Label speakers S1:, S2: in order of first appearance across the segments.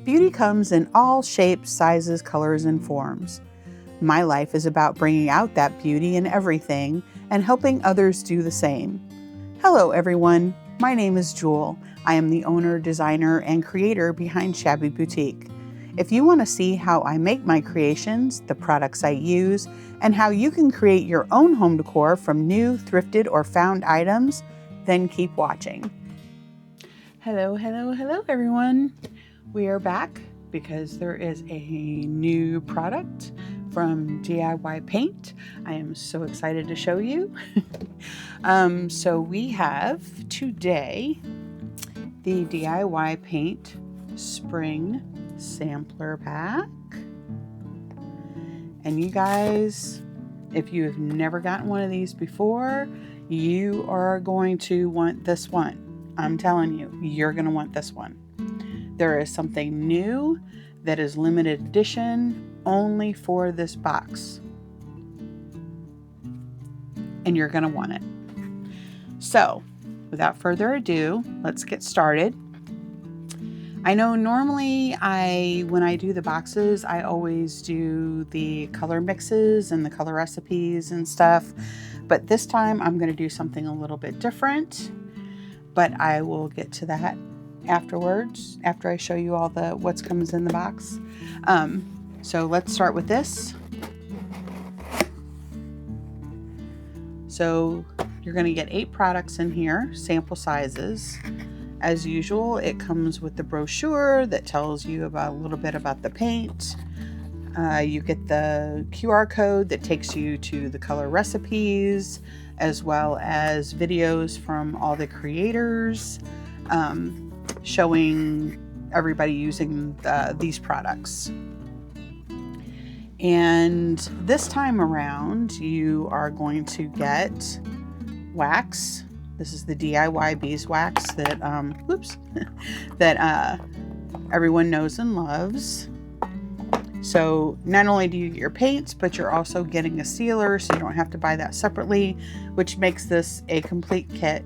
S1: Beauty comes in all shapes, sizes, colors, and forms. My life is about bringing out that beauty in everything and helping others do the same. Hello, everyone. My name is Jewel. I am the owner, designer, and creator behind Shabby Boutique. If you want to see how I make my creations, the products I use, and how you can create your own home decor from new, thrifted, or found items, then keep watching. Hello, everyone. We are back because there is a new product from DIY Paint. I am so excited to show you. So we have today the DIY Paint Spring Sampler Pack. And you guys, if you have never gotten one of these before, you are going to want this one. I'm telling you, you're going to want this one. There is something new that is limited edition only for this box. And you're going to want it. So, without further ado, let's get started. I know normally when I do the boxes, I always do the color mixes and the color recipes and stuff. But this time I'm going to do something a little bit different. But I will get to that afterwards, after I show you all what comes in the box. So let's start with this. So you're going to get 8 products in here, sample sizes. As usual, it comes with the brochure that tells you a little bit about the paint. You get the QR code that takes you to the color recipes, as well as videos from all the creators showing everybody using these products. And this time around, you are going to get wax. This is the DIY beeswax that, that everyone knows and loves. So not only do you get your paints, but you're also getting a sealer, so you don't have to buy that separately, which makes this a complete kit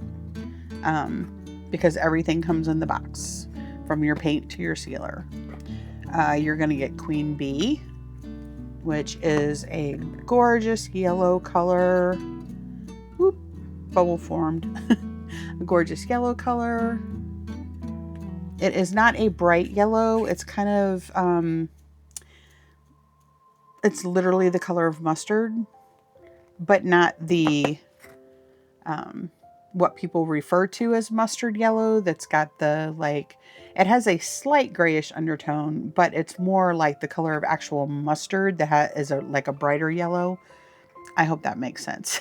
S1: because everything comes in the box, from your paint to your sealer. You're going to get Queen Bee, which is a gorgeous yellow color. Bubble formed. A gorgeous yellow color. It is not a bright yellow. It's kind of it's literally the color of mustard, but not the what people refer to as mustard yellow. That's got the it has a slight grayish undertone, but it's more like the color of actual mustard that is a brighter yellow. I hope that makes sense.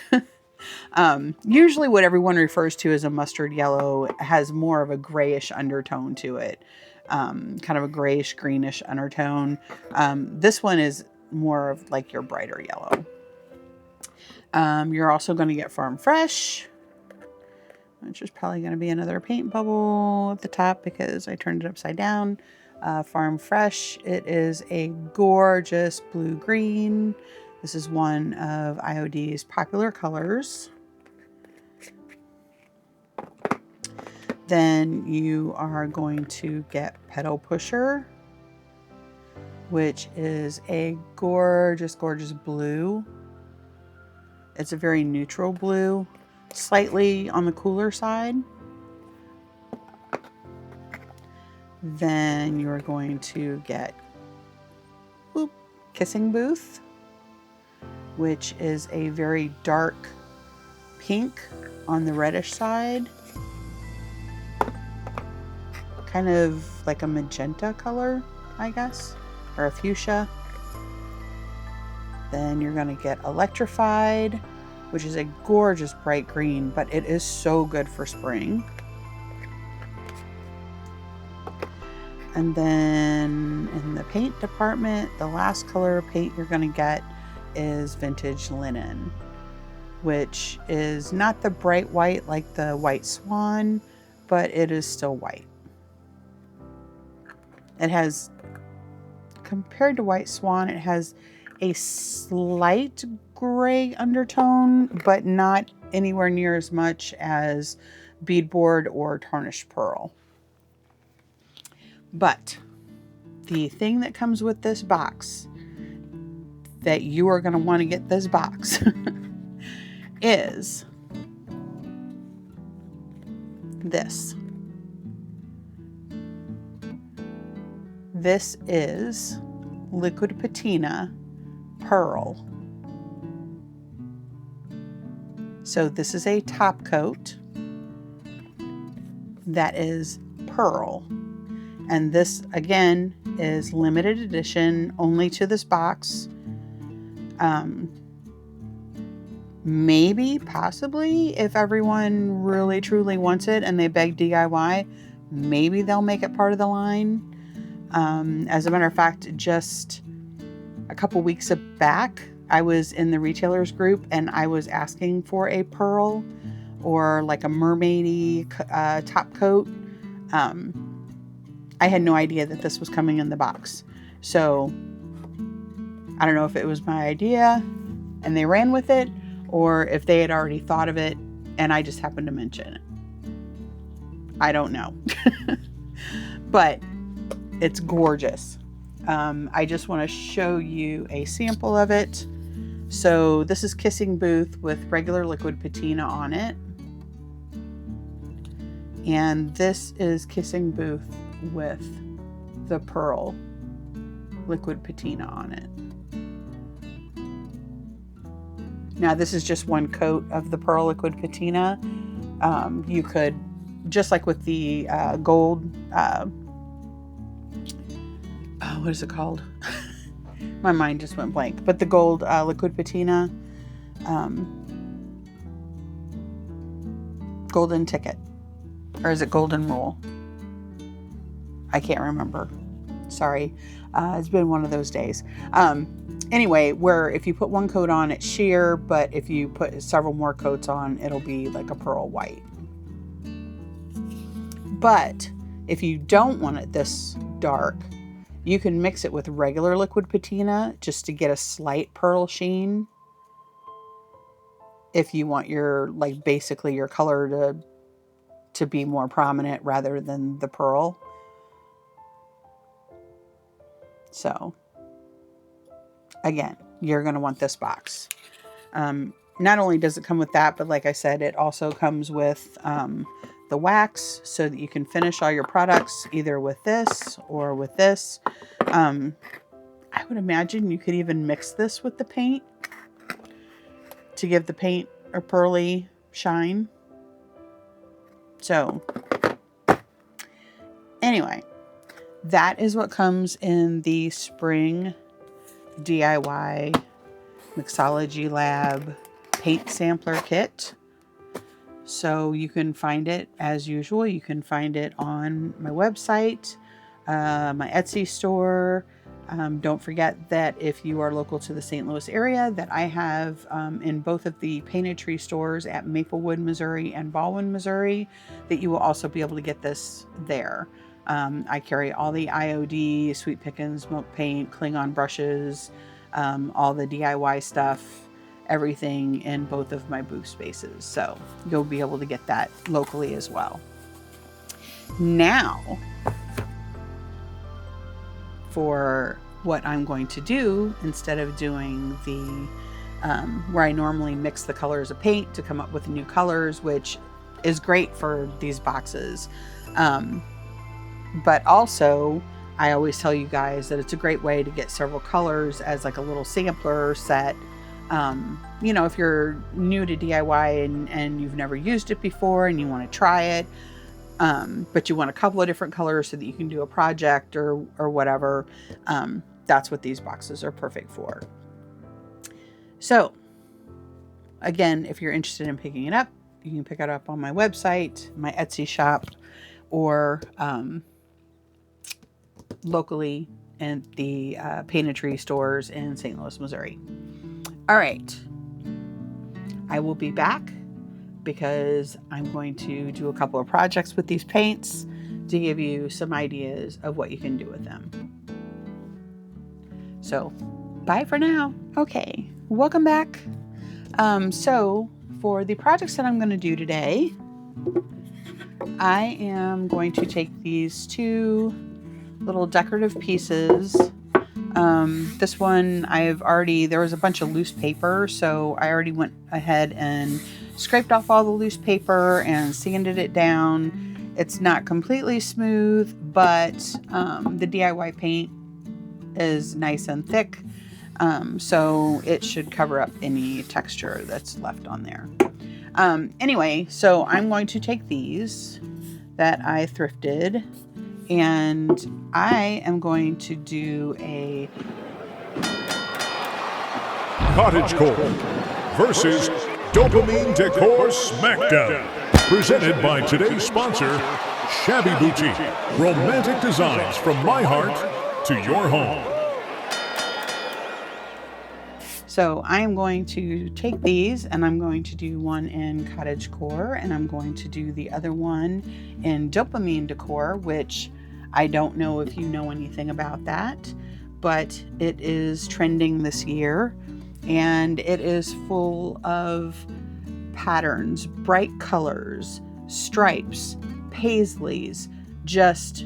S1: Usually what everyone refers to as a mustard yellow has more of a grayish undertone to it. Kind of a grayish greenish undertone. This one is more of like your brighter yellow. You're also going to get Farm Fresh, which is probably going to be another paint bubble at the top because I turned it upside down. Farm Fresh, it is a gorgeous blue-green. This is one of IOD's popular colors. Then you are going to get Petal Pusher, which is a gorgeous, gorgeous blue. It's a very neutral blue, slightly on the cooler side. Then you're going to get Kissing Booth, which is a very dark pink on the reddish side. Kind of like a magenta color, I guess, or a fuchsia. Then you're going to get Electrified, which is a gorgeous bright green, but it is so good for spring. And then in the paint department, the last color of paint you're going to get is Vintage Linen, which is not the bright white like the White Swan, but it is still white. It has, compared to White Swan, it has a slight gray undertone, but not anywhere near as much as Beadboard or Tarnished Pearl. But the thing that comes with this box that you are going to want to get this box is this. This is Liquid Patina Pearl. So this is a top coat that is pearl. And this, again, is limited edition only to this box. Maybe, possibly, if everyone really truly wants it and they beg DIY, maybe they'll make it part of the line. As a matter of fact, just a couple weeks back, I was in the retailers group and I was asking for a pearl or like a mermaidy top coat. I had no idea that this was coming in the box. So I don't know if it was my idea and they ran with it, or if they had already thought of it and I just happened to mention it. I don't know. But it's gorgeous. I just want to show you a sample of it. So this is Kissing Booth with regular liquid patina on it. And this is Kissing Booth with the pearl liquid patina on it. Now this is just one coat of the pearl liquid patina. You could, just like with the gold, what is it called? My mind just went blank. But the gold liquid patina, golden ticket, or is it golden rule? I can't remember. Sorry. It's been one of those days. Anyway, where if you put one coat on, it's sheer, but if you put several more coats on, it'll be like a pearl white. But if you don't want it this dark, you can mix it with regular liquid patina just to get a slight pearl sheen. If you want your, like, basically your color to be more prominent rather than the pearl. So, again, you're going to want this box. Not only does it come with that, but like I said, it also comes with the wax so that you can finish all your products either with this or with this. I would imagine you could even mix this with the paint to give the paint a pearly shine. So, anyway, that is what comes in the spring DIY Mixology Lab Paint Sampler Kit. So you can find it as usual. You can find it on my website, my Etsy store. Don't forget that if you are local to the St. Louis area, that I have in both of the Painted Tree stores at Maplewood, Missouri and Baldwin, Missouri, that you will also be able to get this there. I carry all the IOD, Sweet Pickins, Milk Paint, Klingon brushes, all the DIY stuff, everything in both of my booth spaces. So you'll be able to get that locally as well. Now, for what I'm going to do, instead of doing the, where I normally mix the colors of paint to come up with new colors, which is great for these boxes. But also, I always tell you guys that it's a great way to get several colors as like a little sampler set. You know, if you're new to DIY and you've never used it before and you want to try it, but you want a couple of different colors so that you can do a project or whatever, that's what these boxes are perfect for. So, again, if you're interested in picking it up, you can pick it up on my website, my Etsy shop, or locally in the Painted Tree stores in St. Louis, Missouri. All right, I will be back because I'm going to do a couple of projects with these paints to give you some ideas of what you can do with them. So, bye for now. Okay, welcome back. So for the projects that I'm going to do today, I am going to take these two little decorative pieces. This one there was a bunch of loose paper, so I already went ahead and scraped off all the loose paper and sanded it down. It's not completely smooth, but the DIY paint is nice and thick, so it should cover up any texture that's left on there. Anyway, so I'm going to take these that I thrifted, and I am going to do a
S2: Cottagecore versus Dopamine Decor Smackdown. Presented by today's sponsor, Shabby Boutique. Romantic designs from my heart to your home.
S1: So I'm going to take these, and I'm going to do one in Cottagecore, and I'm going to do the other one in Dopamine Decor, which I don't know if you know anything about that, but it is trending this year, and it is full of patterns, bright colors, stripes, paisleys, just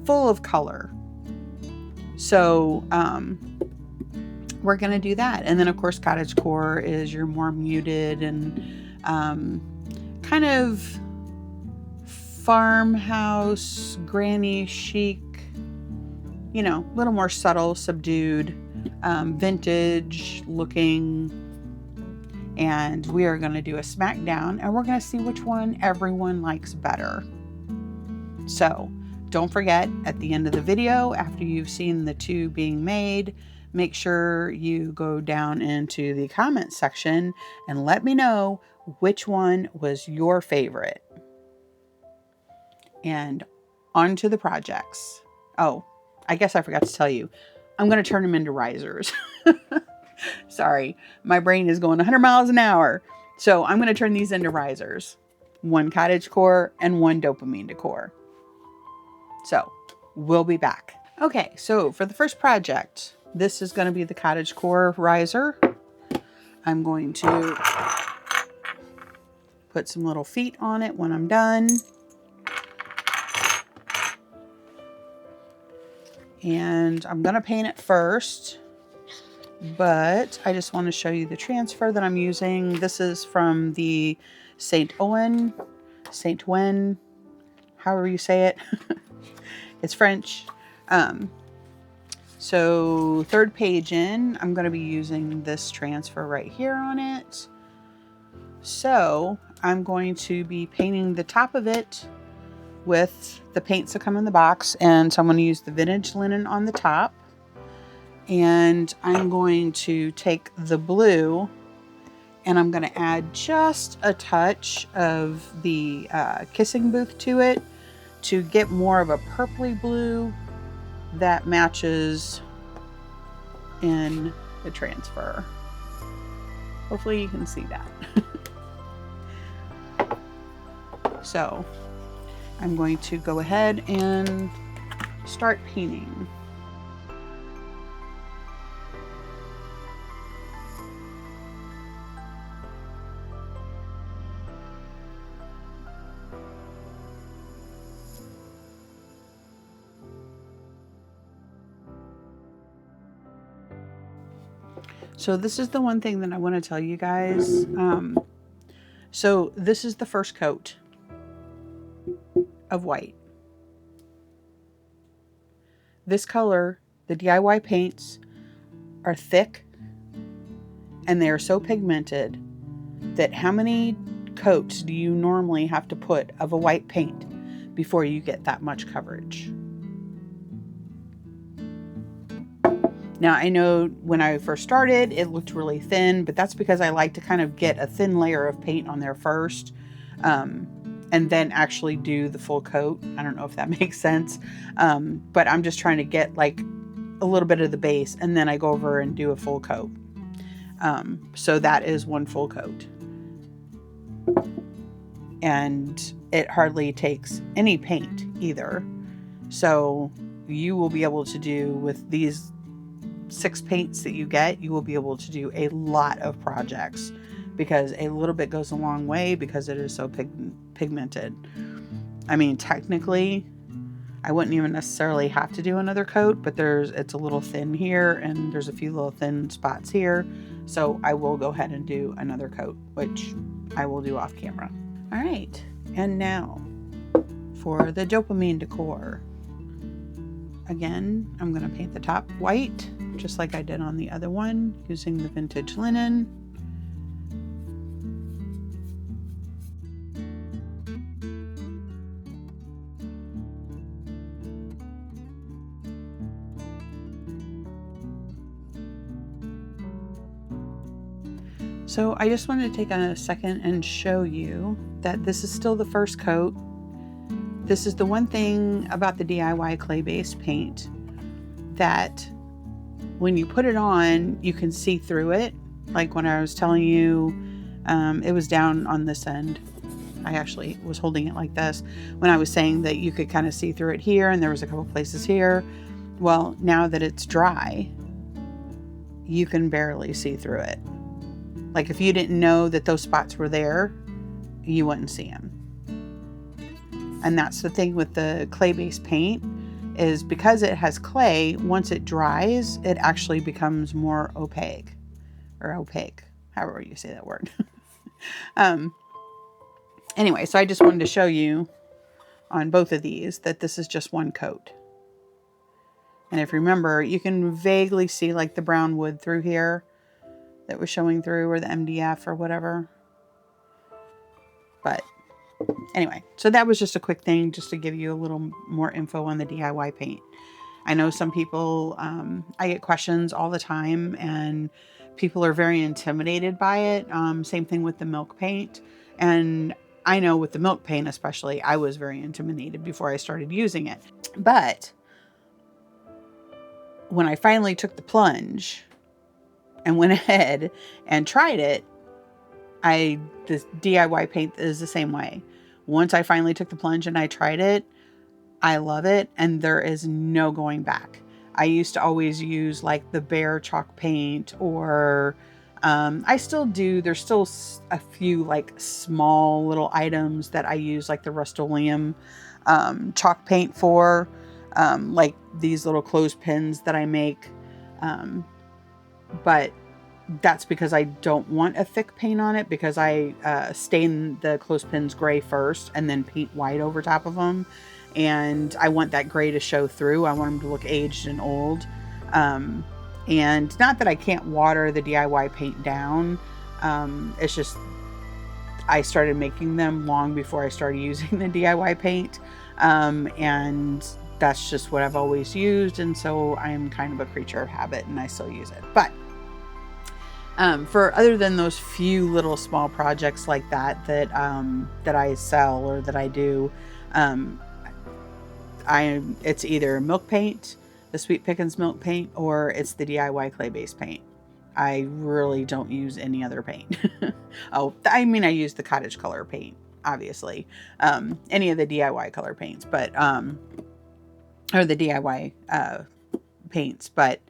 S1: full of color. So we're going to do that. And then of course Cottagecore is your more muted and kind of farmhouse, granny chic, you know, a little more subtle, subdued, vintage looking. And we are going to do a smackdown, and we're going to see which one everyone likes better. So don't forget, at the end of the video, after you've seen the two being made, make sure you go down into the comment section and let me know which one was your favorite. And on to the projects. Oh, I guess I forgot to tell you, I'm going to turn them into risers. Sorry, my brain is going 100 miles an hour. So I'm going to turn these into risers. One Cottagecore and one Dopamine Decor. So we'll be back. Okay, so for the first project, this is going to be the Cottagecore riser. I'm going to put some little feet on it when I'm done. And I'm going to paint it first, but I just want to show you the transfer that I'm using. This is from the Saint Ouen, however you say it. It's French. So third page in, I'm going to be using this transfer right here on it. So I'm going to be painting the top of it with the paints that come in the box. And so I'm going to use the vintage linen on the top. And I'm going to take the blue and I'm going to add just a touch of the kissing booth to it to get more of a purpley blue that matches in the transfer. Hopefully you can see that. So I'm going to go ahead and start painting. So this is the one thing that I want to tell you guys. So this is the first coat of white. This color, the DIY paints, are thick and they are so pigmented that how many coats do you normally have to put of a white paint before you get that much coverage? Now, I know when I first started, it looked really thin, but that's because I like to kind of get a thin layer of paint on there first, and then actually do the full coat. I don't know if that makes sense, but I'm just trying to get like a little bit of the base, and then I go over and do a full coat. So that is one full coat. And it hardly takes any paint either. So you will be able to do with these 6 paints that you get, you will be able to do a lot of projects because a little bit goes a long way because it is so pigmented. I mean, technically, I wouldn't even necessarily have to do another coat, but it's a little thin here and there's a few little thin spots here. So I will go ahead and do another coat, which I will do off camera. All right, and now for the Dopamine Decor. Again, I'm going to paint the top white, just like I did on the other one, using the vintage linen. So I just wanted to take a second and show you that this is still the first coat. This is the one thing about the DIY clay-based paint that when you put it on, you can see through it. Like when I was telling you, it was down on this end. I actually was holding it like this when I was saying that you could kind of see through it here and there was a couple places here. Well, now that it's dry, you can barely see through it. Like if you didn't know that those spots were there, you wouldn't see them. And that's the thing with the clay-based paint, is because it has clay, once it dries, it actually becomes more opaque, however you say that word. Anyway, so I just wanted to show you on both of these that this is just one coat. And if you remember, you can vaguely see like the brown wood through here that was showing through, or the MDF or whatever. But anyway, so that was just a quick thing just to give you a little more info on the DIY paint. I know some people, I get questions all the time and people are very intimidated by it. Same thing with the milk paint. And I know with the milk paint especially, I was very intimidated before I started using it. But when I finally took the plunge and went ahead and tried it, this DIY paint is the same way. Once I finally took the plunge and I tried it, I love it, and there is no going back. I used to always use like the Bear chalk paint, or I still do. There's still a few like small little items that I use, like the Rust-Oleum chalk paint for, like these little clothespins that I make. But that's because I don't want a thick paint on it, because I stain the clothespins gray first and then paint white over top of them. And I want that gray to show through. I want them to look aged and old. And not that I can't water the DIY paint down. It's just, I started making them long before I started using the DIY paint. And that's just what I've always used. And so I'm kind of a creature of habit and I still use it. But for other than those few little small projects like that, that I sell or that I do, it's either milk paint, the Sweet Pickins milk paint, or it's the DIY clay-based paint. I really don't use any other paint. Oh, I mean, I use the Cottage color paint, obviously. Any of the DIY color paints, but, or the DIY paints, but,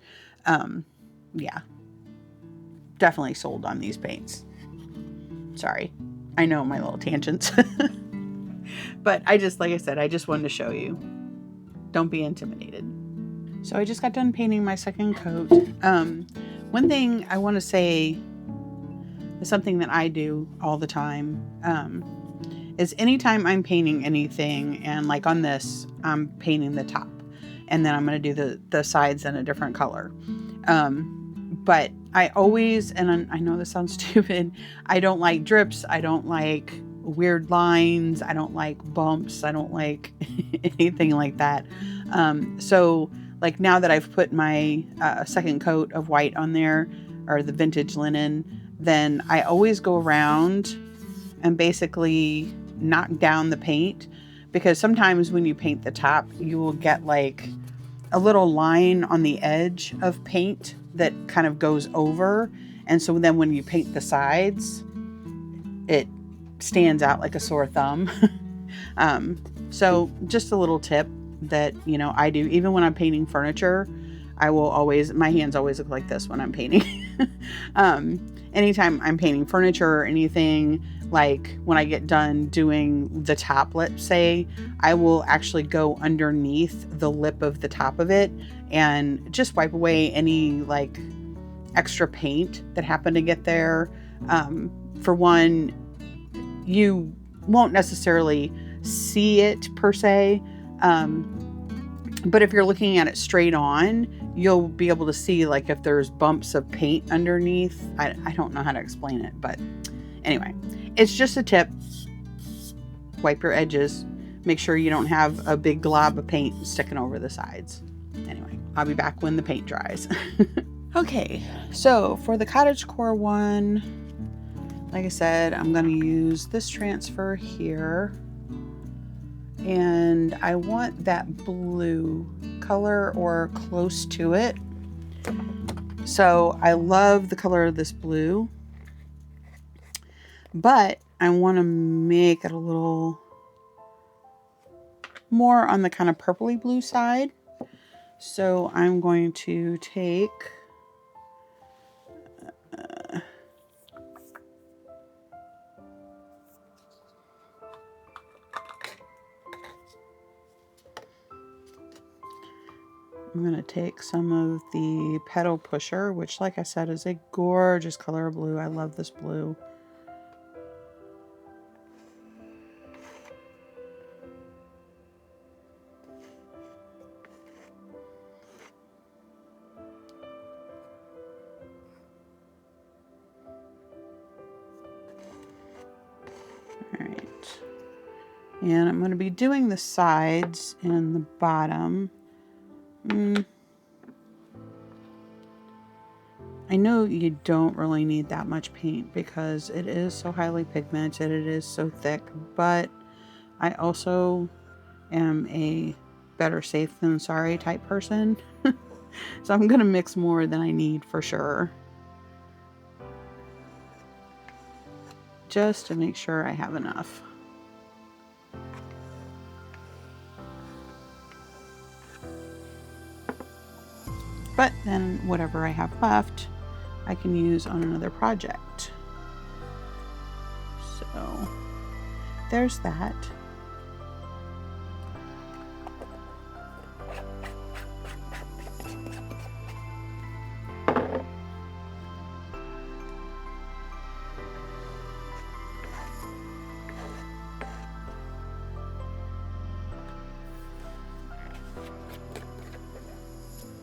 S1: yeah, definitely sold on these paints. Sorry, I know my little tangents. But like I said, I just wanted to show you. Don't be intimidated. So I just got done painting my second coat. One thing I want to say is something that I do all the time, is anytime I'm painting anything, and like on this, I'm painting the top, and then I'm going to do the sides in a different color. But I always, and I know this sounds stupid, I don't like drips. I don't like weird lines. I don't like bumps. I don't like anything like that. So like now that I've put my second coat of white on there, or the vintage linen, then I always go around and basically knock down the paint, because sometimes when you paint the top, you will get like a little line on the edge of paint that kind of goes over. And so then when you paint the sides, it stands out like a sore thumb. So just a little tip that, you know, I do, even when I'm painting furniture, I will always, my hands always look like this when I'm painting. Anytime I'm painting furniture or anything, like when I get done doing the top lip, say, I will actually go underneath the lip of the top of it and just wipe away any like extra paint that happened to get there. For one, you won't necessarily see it per se, but if you're looking at it straight on, you'll be able to see like if there's bumps of paint underneath. I don't know how to explain it, but anyway, it's just a tip. Wipe your edges. Make sure you don't have a big glob of paint sticking over the sides. Anyway, I'll be back when the paint dries. Okay, so for the Cottagecore one, like I said, I'm going to use this transfer here. And I want that blue color or close to it. So I love the color of this blue, but I want to make it a little more on the kind of purpley blue side. So I'm going to take I'm going to take some of the Petal Pusher, which like I said is a gorgeous color of blue. I love this blue. All right. And I'm going to be doing the sides and the bottom. I know you don't really need that much paint because it is so highly pigmented, it is so thick, but I also am a better safe than sorry type person. So I'm going to mix more than I need for sure, just to make sure I have enough. But then whatever I have left, I can use on another project. So there's that.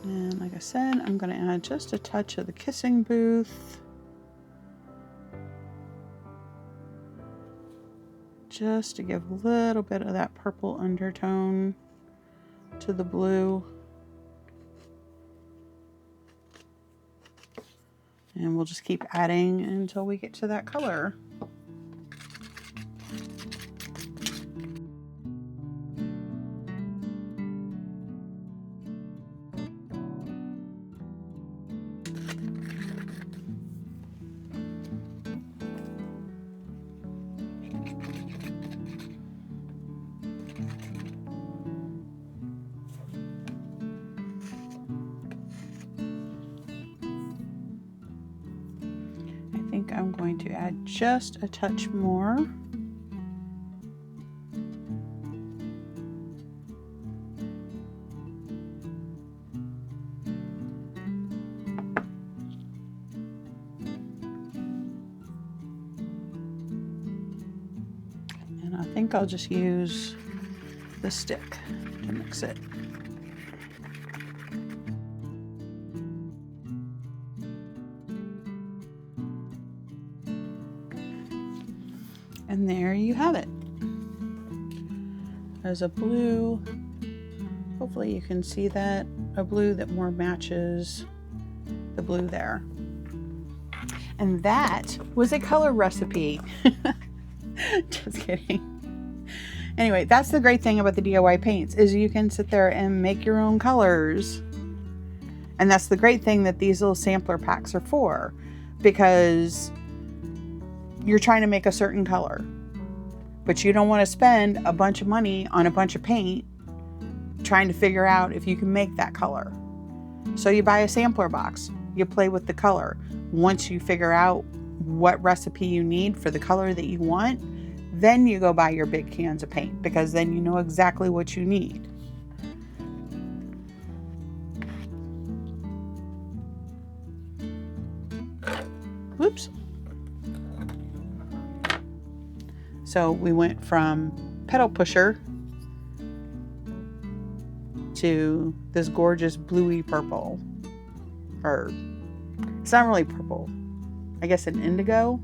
S1: And like I said, I'm going to add just a touch of the kissing booth. Just to give a little bit of that purple undertone to the blue. And we'll just keep adding until we get to that color. I'm going to add just a touch more. And I think I'll just use the stick to mix it. And there you have it. There's a blue, hopefully you can see that, a blue that more matches the blue there. And that was a color recipe. Just kidding. Anyway, that's the great thing about the DIY paints, is you can sit there and make your own colors. And that's the great thing that these little sampler packs are for, because you're trying to make a certain color, but you don't want to spend a bunch of money on a bunch of paint trying to figure out if you can make that color. So you buy a sampler box, you play with the color. Once you figure out what recipe you need for the color that you want, then you go buy your big cans of paint, because then you know exactly what you need. Whoops. So we went from pedal pusher to this gorgeous bluey purple, or it's not really purple, I guess an indigo.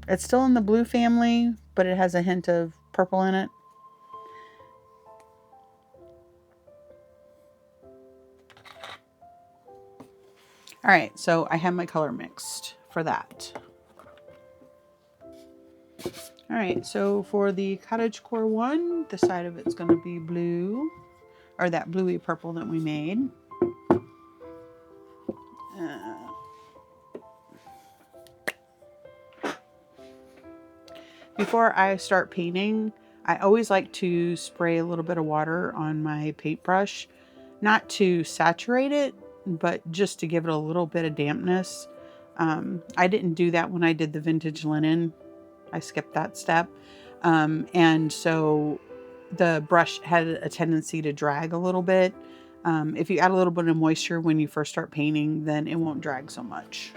S1: It's still in the blue family, but it has a hint of purple in it. All right, so I have my color mixed for that. All right, so for the Cottagecore one, the side of it's going to be blue, or that bluey purple that we made. Before I start painting, I always like to spray a little bit of water on my paintbrush, not to saturate it, but just to give it a little bit of dampness. I didn't do that when I did the vintage linen. I skipped that step. And so the brush had a tendency to drag a little bit. If you add a little bit of moisture when you first start painting, then it won't drag so much.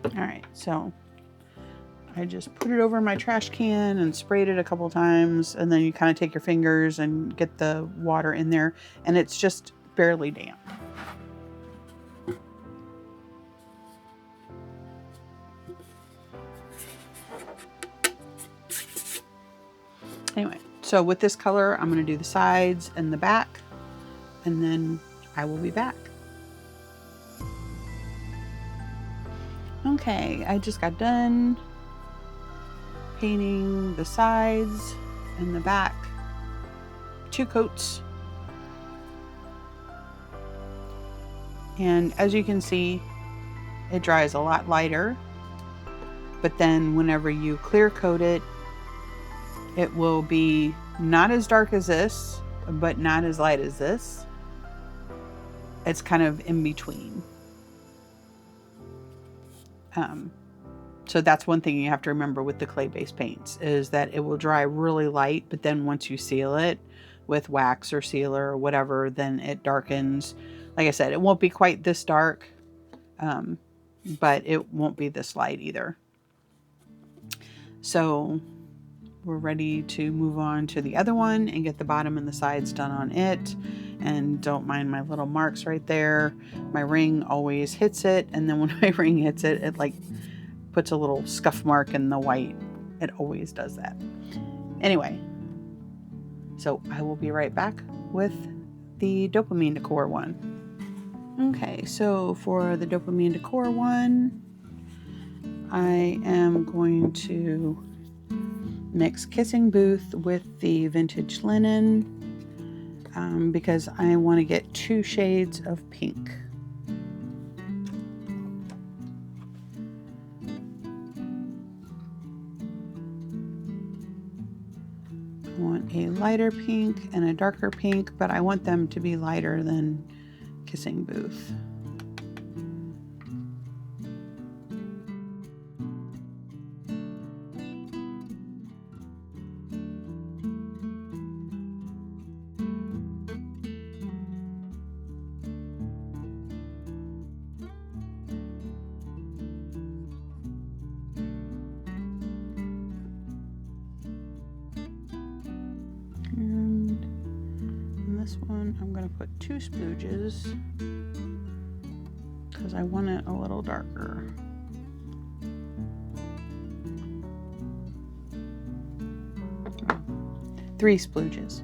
S1: All right, so I just put it over my trash can and sprayed it a couple times, and then you kind of take your fingers and get the water in there, and it's just barely damp. Anyway, so with this color, I'm going to do the sides and the back, and then I will be back. Okay, I just got done painting the sides and the back, 2 coats. And as you can see, it dries a lot lighter, but then whenever you clear coat it, it will be not as dark as this, but not as light as this. It's kind of in between. So that's one thing you have to remember with the clay-based paints, is that it will dry really light, but then once you seal it with wax or sealer or whatever, then it darkens. Like I said, it won't be quite this dark, but it won't be this light either. So we're ready to move on to the other one and get the bottom and the sides done on it. And don't mind my little marks right there. My ring always hits it, and then when my ring hits it, it like puts a little scuff mark in the white. It always does that. Anyway, so I will be right back with the Dopamine Decor one. Okay, so for the Dopamine Decor one, I am going to mix Kissing Booth with the vintage linen, because I want to get 2 shades of pink. I want a lighter pink and a darker pink, but I want them to be lighter than Kissing Booth. This one, I'm going to put 2 splooges because I want it a little darker. Three splooges.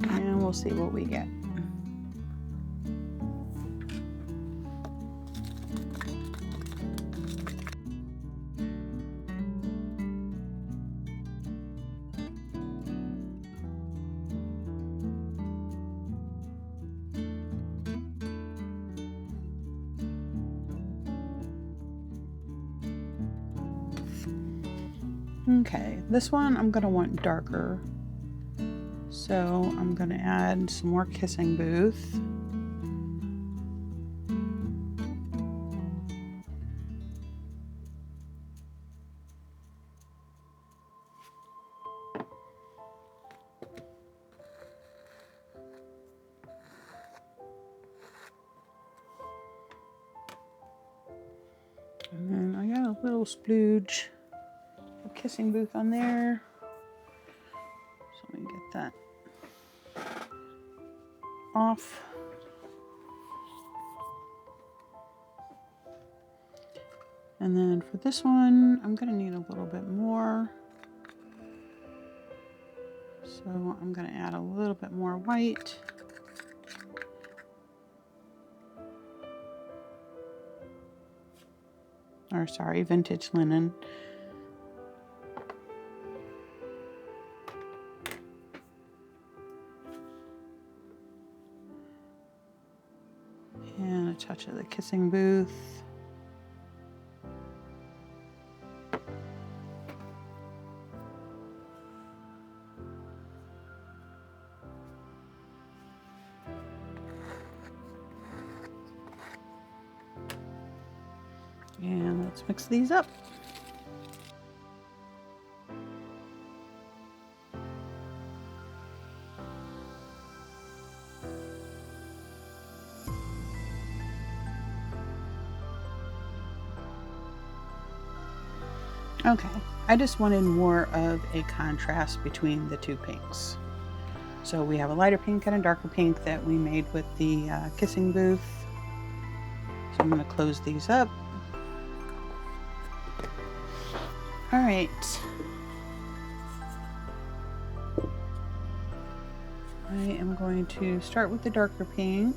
S1: And we'll see what we get. Okay, this one I'm going to want darker. So I'm going to add some more kissing booth. And then I got a little splooge of kissing booth on there. So let me get that off. And then for this one, I'm going to need a little bit more. So I'm going to add a little bit more white. Or sorry, vintage linen. And a touch of the kissing booth. And let's mix these up. Okay, I just wanted more of a contrast between the two pinks. So we have a lighter pink and a darker pink that we made with the kissing booth. So I'm going to close these up. All right. I am going to start with the darker pink.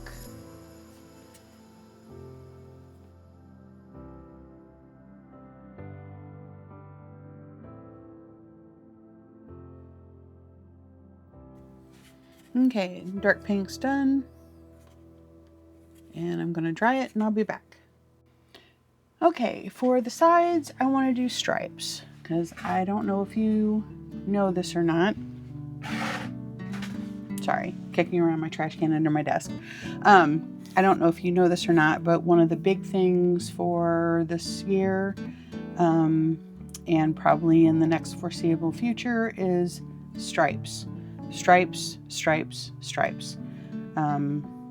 S1: Okay, dark pink's done. And I'm going to dry it and I'll be back. Okay, for the sides, I want to do stripes because I don't know if you know this or not. Sorry, kicking around my trash can under my desk. I don't know if you know this or not, but one of the big things for this year and probably in the next foreseeable future is stripes. Stripes, stripes, stripes.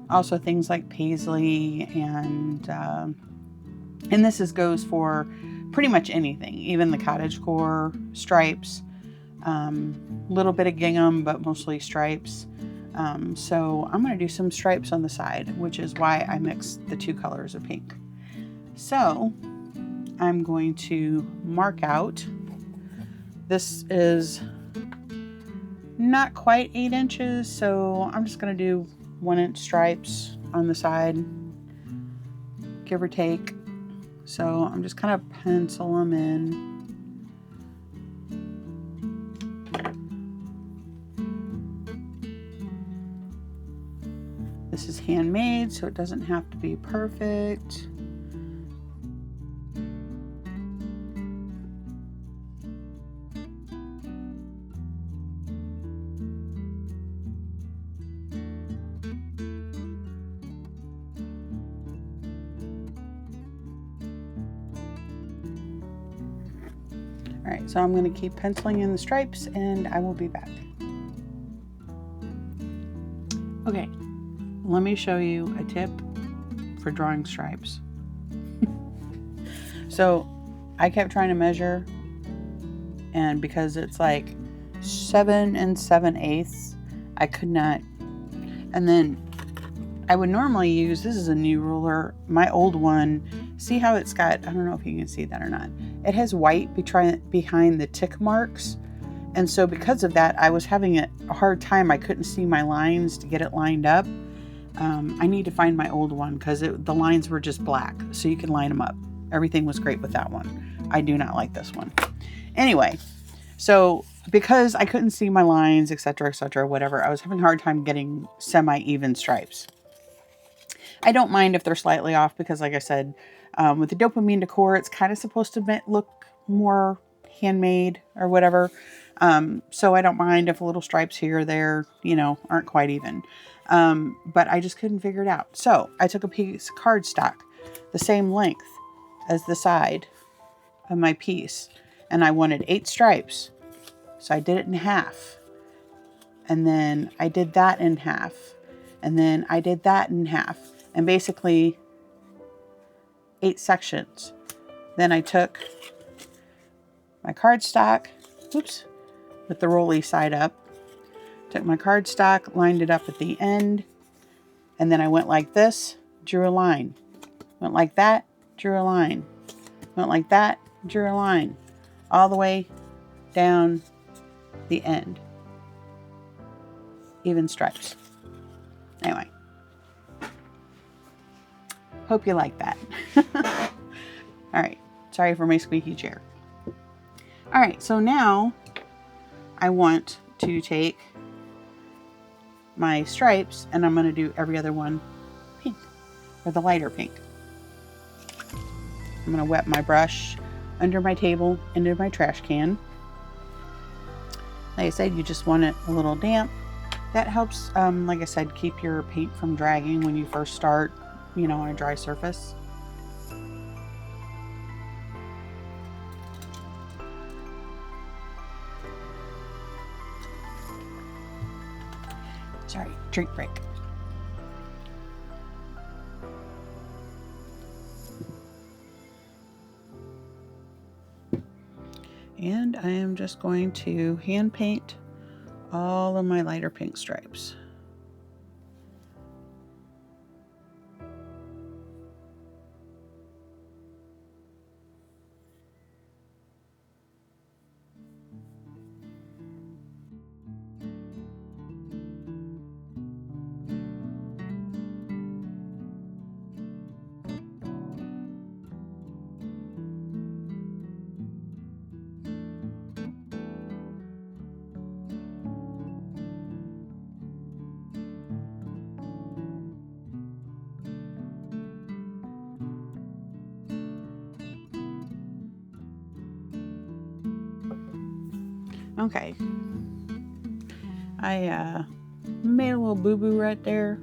S1: Also things like paisley and this goes for pretty much anything, even the cottagecore stripes, little bit of gingham, but mostly stripes. So I'm going to do some stripes on the side, which is why I mixed the two colors of pink. So I'm going to mark out. This is not quite 8 inches, so I'm just going to do 1-inch stripes on the side, give or take. So I'm just kind of pencil them in. This is handmade, so it doesn't have to be perfect. All right, so I'm going to keep penciling in the stripes and I will be back. Okay, let me show you a tip for drawing stripes. So I kept trying to measure, and because it's like 7 7/8, I could not. And then I would normally use, this is a new ruler, my old one. See how it's got, I don't know if you can see that or not. It has white behind the tick marks. And so because of that, I was having a hard time. I couldn't see my lines to get it lined up. I need to find my old one because the lines were just black. So you can line them up. Everything was great with that one. I do not like this one. Anyway, so because I couldn't see my lines, etc., whatever, I was having a hard time getting semi-even stripes. I don't mind if they're slightly off because, like I said, with the Dopamine Decor, it's kind of supposed to look more handmade or whatever. So I don't mind if little stripes here or there, you know, aren't quite even. But I just couldn't figure it out. So I took a piece of cardstock, the same length as the side of my piece, and I wanted 8 stripes. So I did it in half, and then I did that in half, and then I did that in half, and basically 8 sections. Then I took my cardstock, oops, with the rolly side up, took my cardstock, lined it up at the end, and then I went like this, drew a line, went like that, drew a line, went like that, drew a line, all the way down the end. Even stripes. Anyway, hope you like that. All right, sorry for my squeaky chair. All right, so now I want to take my stripes and I'm going to do every other one pink, or the lighter pink. I'm going to wet my brush under my table into my trash can. Like I said, you just want it a little damp. That helps, like I said, keep your paint from dragging when you first start, you know, on a dry surface. Sorry, drink break. And I am just going to hand paint all of my lighter pink stripes. Okay, I made a little boo-boo right there.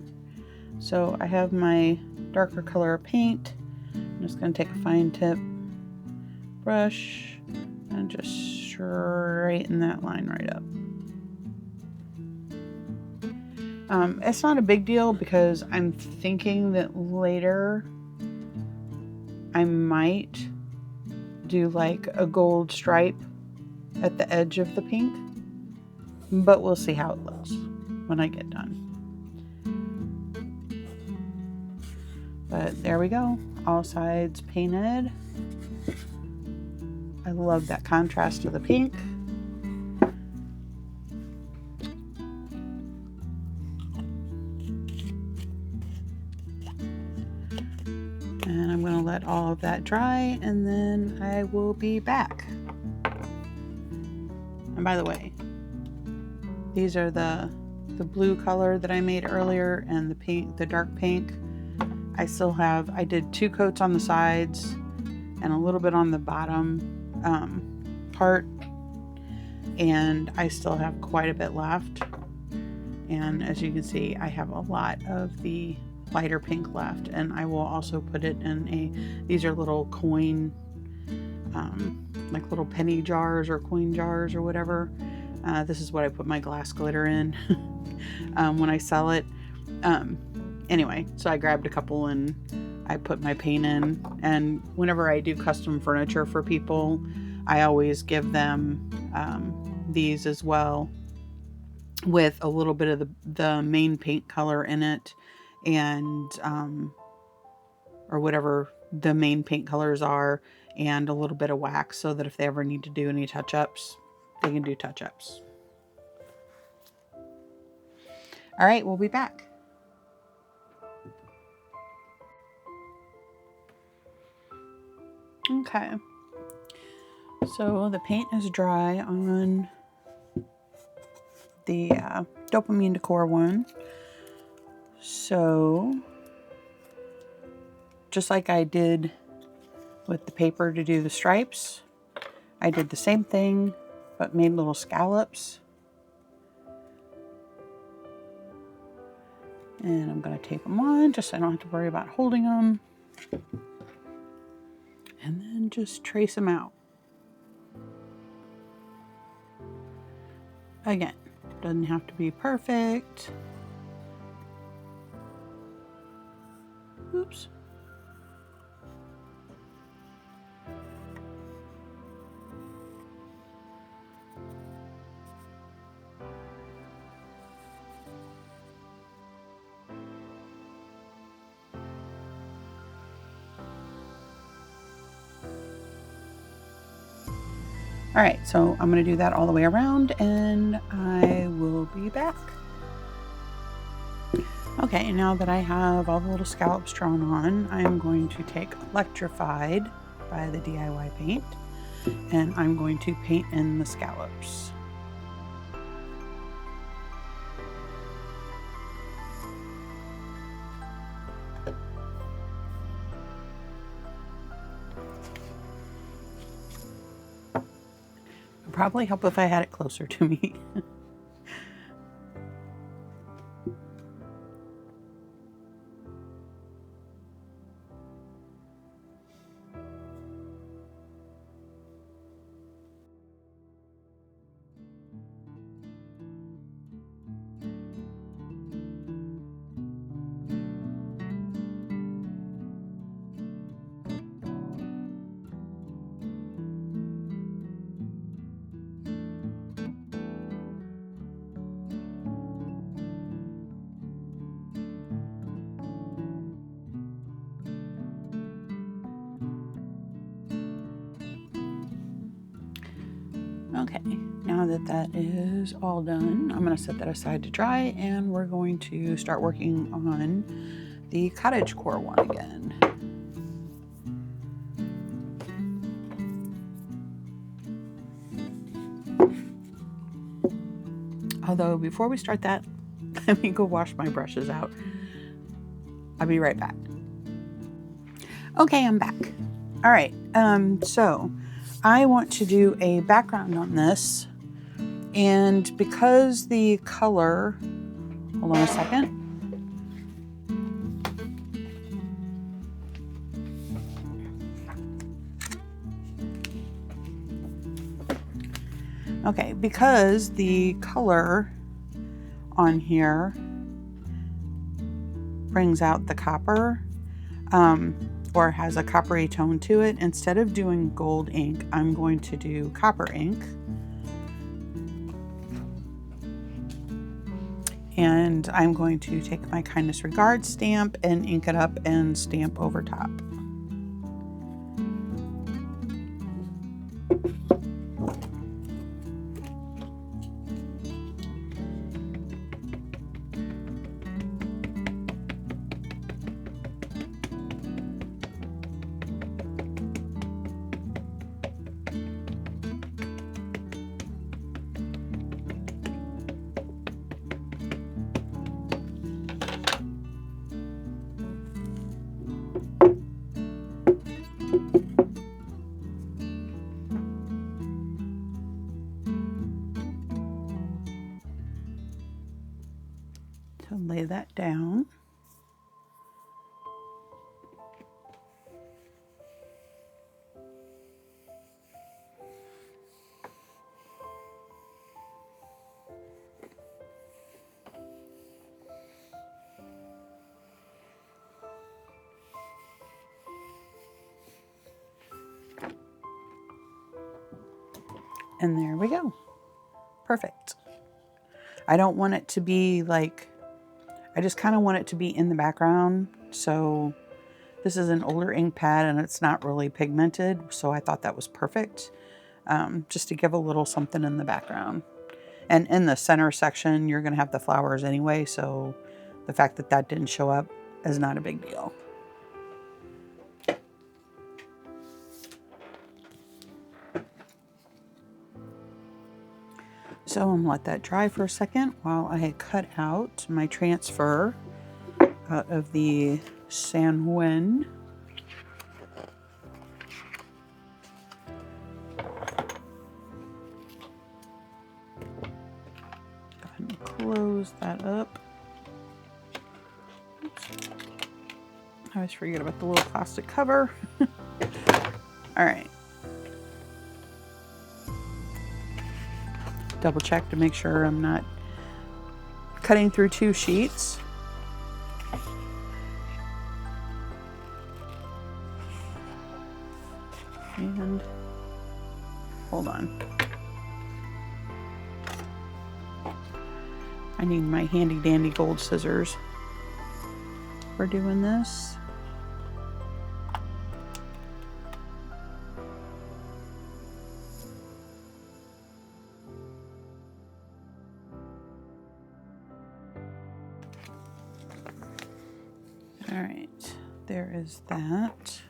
S1: So I have my darker color of paint. I'm just going to take a fine tip brush and just straighten that line right up. It's not a big deal because I'm thinking that later I might do like a gold stripe at the edge of the pink, but we'll see how it looks when I get done. But there we go, all sides painted. I love that contrast to the pink. And I'm going to let all of that dry and then I will be back. And by the way, these are the blue color that I made earlier and the pink, the dark pink. I did 2 coats on the sides and a little bit on the bottom part. And I still have quite a bit left. And as you can see, I have a lot of the lighter pink left. And I will also put it in these are little coin, like little penny jars or coin jars or whatever. This is what I put my glass glitter in when I sell it. Anyway, so I grabbed a couple and I put my paint in. And whenever I do custom furniture for people, I always give them these as well with a little bit of the main paint color in it, and or whatever the main paint colors are, and a little bit of wax so that if they ever need to do any touch-ups, they can do touch-ups. All right, we'll be back. Okay, so the paint is dry on the Dopamine Decor one. So just like I did with the paper to do the stripes, I did the same thing but made little scallops. And I'm going to tape them on just so I don't have to worry about holding them. And then just trace them out. Again, doesn't have to be perfect. Oops. All right, so I'm going to do that all the way around and I will be back. Okay, now that I have all the little scallops drawn on, I'm going to take Electrified by the DIY paint and I'm going to paint in the scallops. It'd probably help if I had it closer to me. Okay, now that that is all done, I'm going to set that aside to dry and we're going to start working on the Cottagecore one again. Although before we start that, let me go wash my brushes out. I'll be right back. Okay, I'm back. All right, so I want to do a background on this, and because the color, hold on a second. Okay, because the color on here brings out the copper, or has a coppery tone to it, instead of doing gold ink, I'm going to do copper ink. And I'm going to take my Kindness Regards stamp and ink it up and stamp over top. To lay that down. And there we go. Perfect. I don't want it to be like, I just kind of want it to be in the background. So this is an older ink pad and it's not really pigmented. So I thought that was perfect. Just to give a little something in the background. And in the center section, you're going to have the flowers anyway. So the fact that that didn't show up is not a big deal. So I'm going to let that dry for a second while I cut out my transfer out of the San Juan. close that up. Oops. I always forget about the little plastic cover. All right. Double check to make sure I'm not cutting through 2 sheets. And hold on. I need my handy dandy gold scissors for doing this. All right, there is that.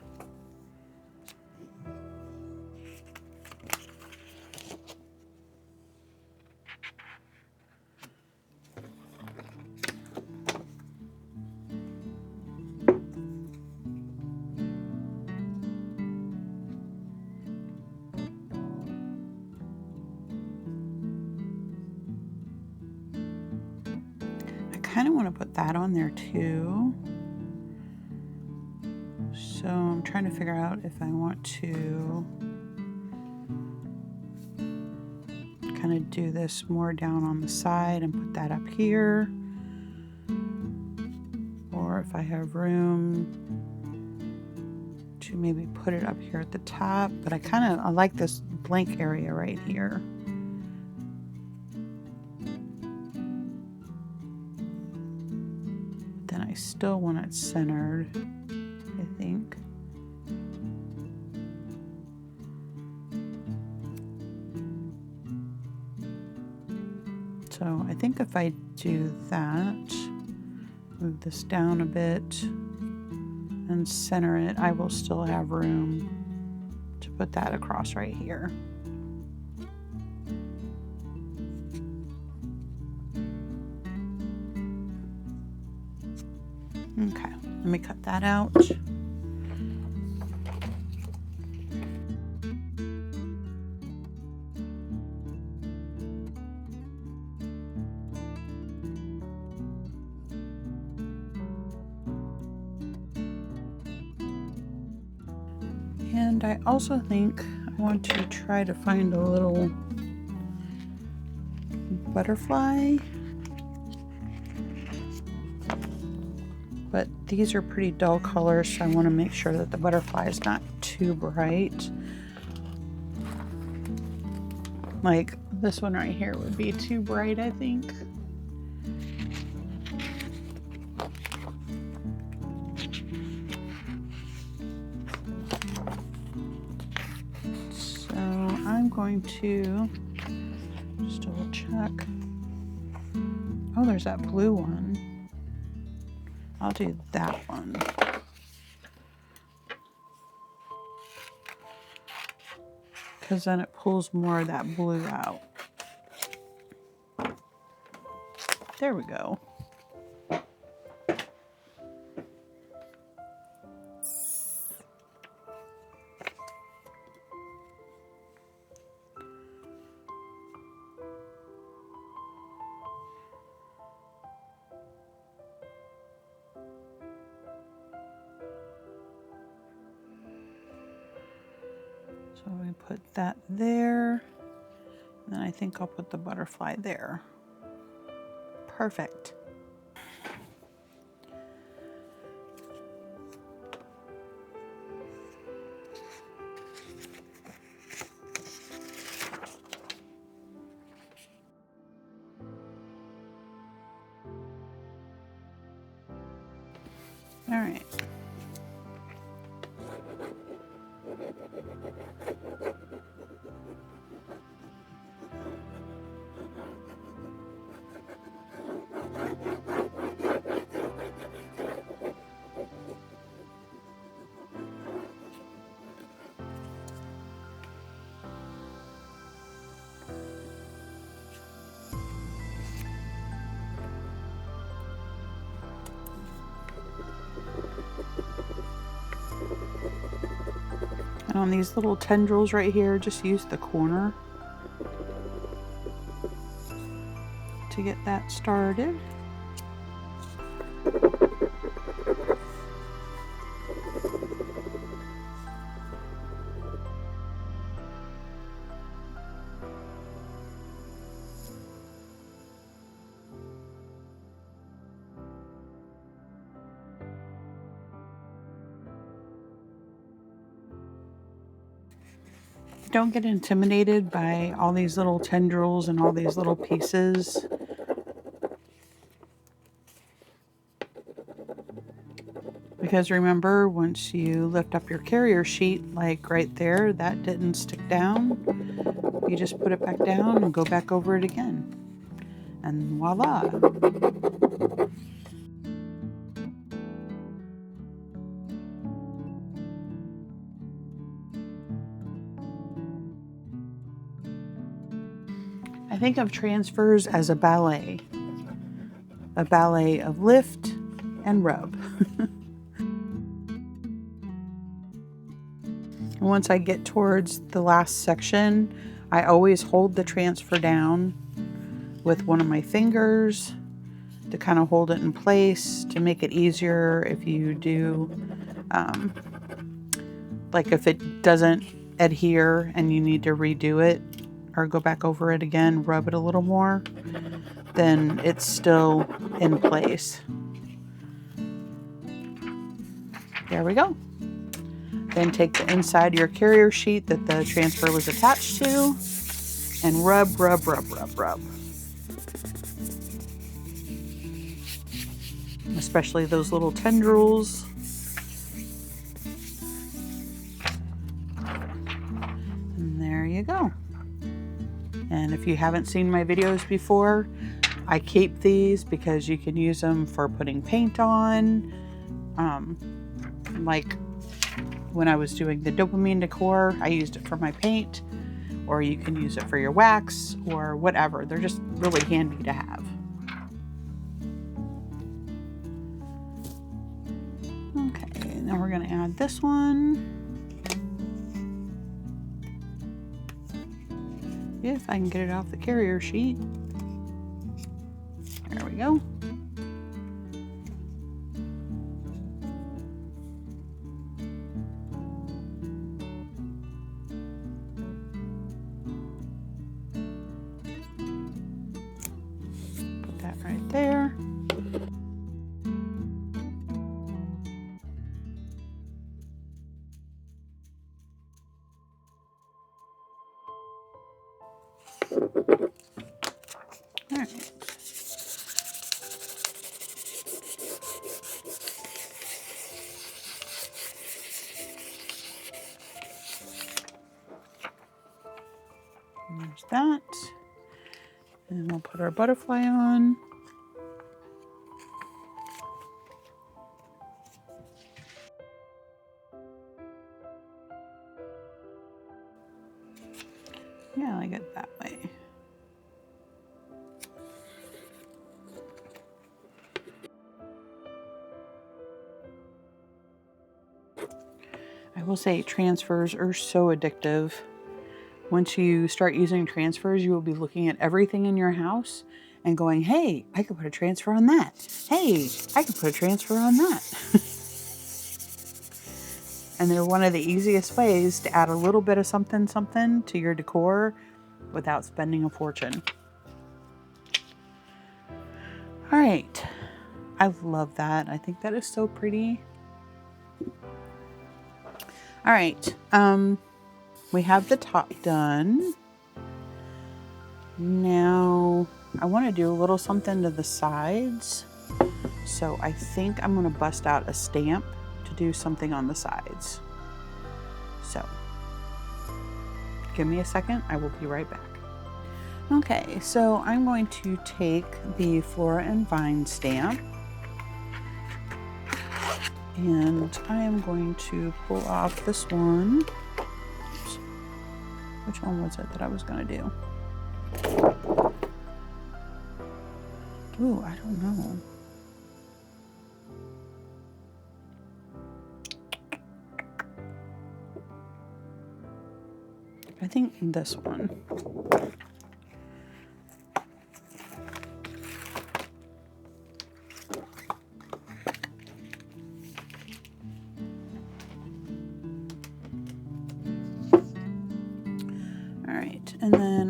S1: I kind of want to put that on there too. So I'm trying to figure out if I want to kind of do this more down on the side and put that up here, or if I have room to maybe put it up here at the top. But I like this blank area right here. Then I still want it centered, I think. So I think if I do that, move this down a bit and center it, I will still have room to put that across right here. Okay, let me cut that out. And I also think I want to try to find a little butterfly. But these are pretty dull colors, so I want to make sure that the butterfly is not too bright. Like this one right here would be too bright, I think. So I'm going to just double check. Oh, there's that blue one. I'll do that one. Because then it pulls more of that blue out. There we go. So we put that there, and then I think I'll put the butterfly there. Perfect. All right. And on these little tendrils right here, just use the corner to get that started. Don't get intimidated by all these little tendrils and all these little pieces. Because remember, once you lift up your carrier sheet, like right there, that didn't stick down. You just put it back down and go back over it again. And voila! I think of transfers as a ballet of lift and rub. And once I get towards the last section, I always hold the transfer down with one of my fingers to kind of hold it in place to make it easier if you do, like if it doesn't adhere and you need to redo it or go back over it again, rub it a little more, then it's still in place. There we go. Then take the inside of your carrier sheet that the transfer was attached to and rub, rub, rub, rub, rub. Especially those little tendrils. And there you go. And if you haven't seen my videos before, I keep these because you can use them for putting paint on. Like when I was doing the Dopamine Decor, I used it for my paint, or you can use it for your wax or whatever. They're just really handy to have. Okay, now we're gonna add this one. If I can get it off the carrier sheet. There we go. Put that right there. All right. There's that. And we'll put our butterfly on. Yeah, I like it that way. I will say transfers are so addictive. Once you start using transfers, you will be looking at everything in your house and going, hey, I could put a transfer on that. Hey, I could put a transfer on that. And they're one of the easiest ways to add a little bit of something to your decor without spending a fortune. All right. I love that. I think that is so pretty. All right. We have the top done. Now I want to do a little something to the sides. So I think I'm going to bust out a stamp to do something on the sides. So give me a second. I will be right back. Okay, so I'm going to take the Flora and Vine stamp and I am going to pull off this one. Oops. Which one was it that I was going to do? Ooh, I don't know. I think this one.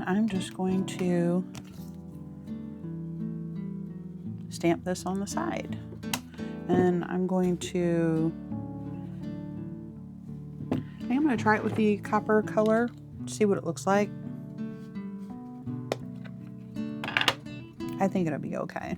S1: I'm just going to stamp this on the side. And I'm going to try it with the copper color, see what it looks like. I think it'll be okay.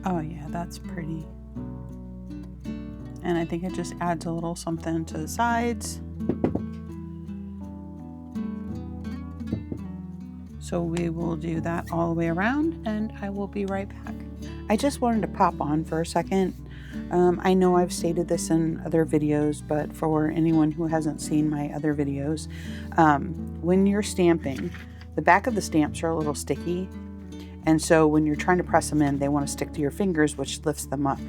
S1: Oh yeah, that's pretty. And I think it just adds a little something to the sides. So we will do that all the way around and I will be right back. I just wanted to pop on for a second. I know I've stated this in other videos, but for anyone who hasn't seen my other videos, when you're stamping, the back of the stamps are a little sticky. And so when you're trying to press them in, they want to stick to your fingers, which lifts them up.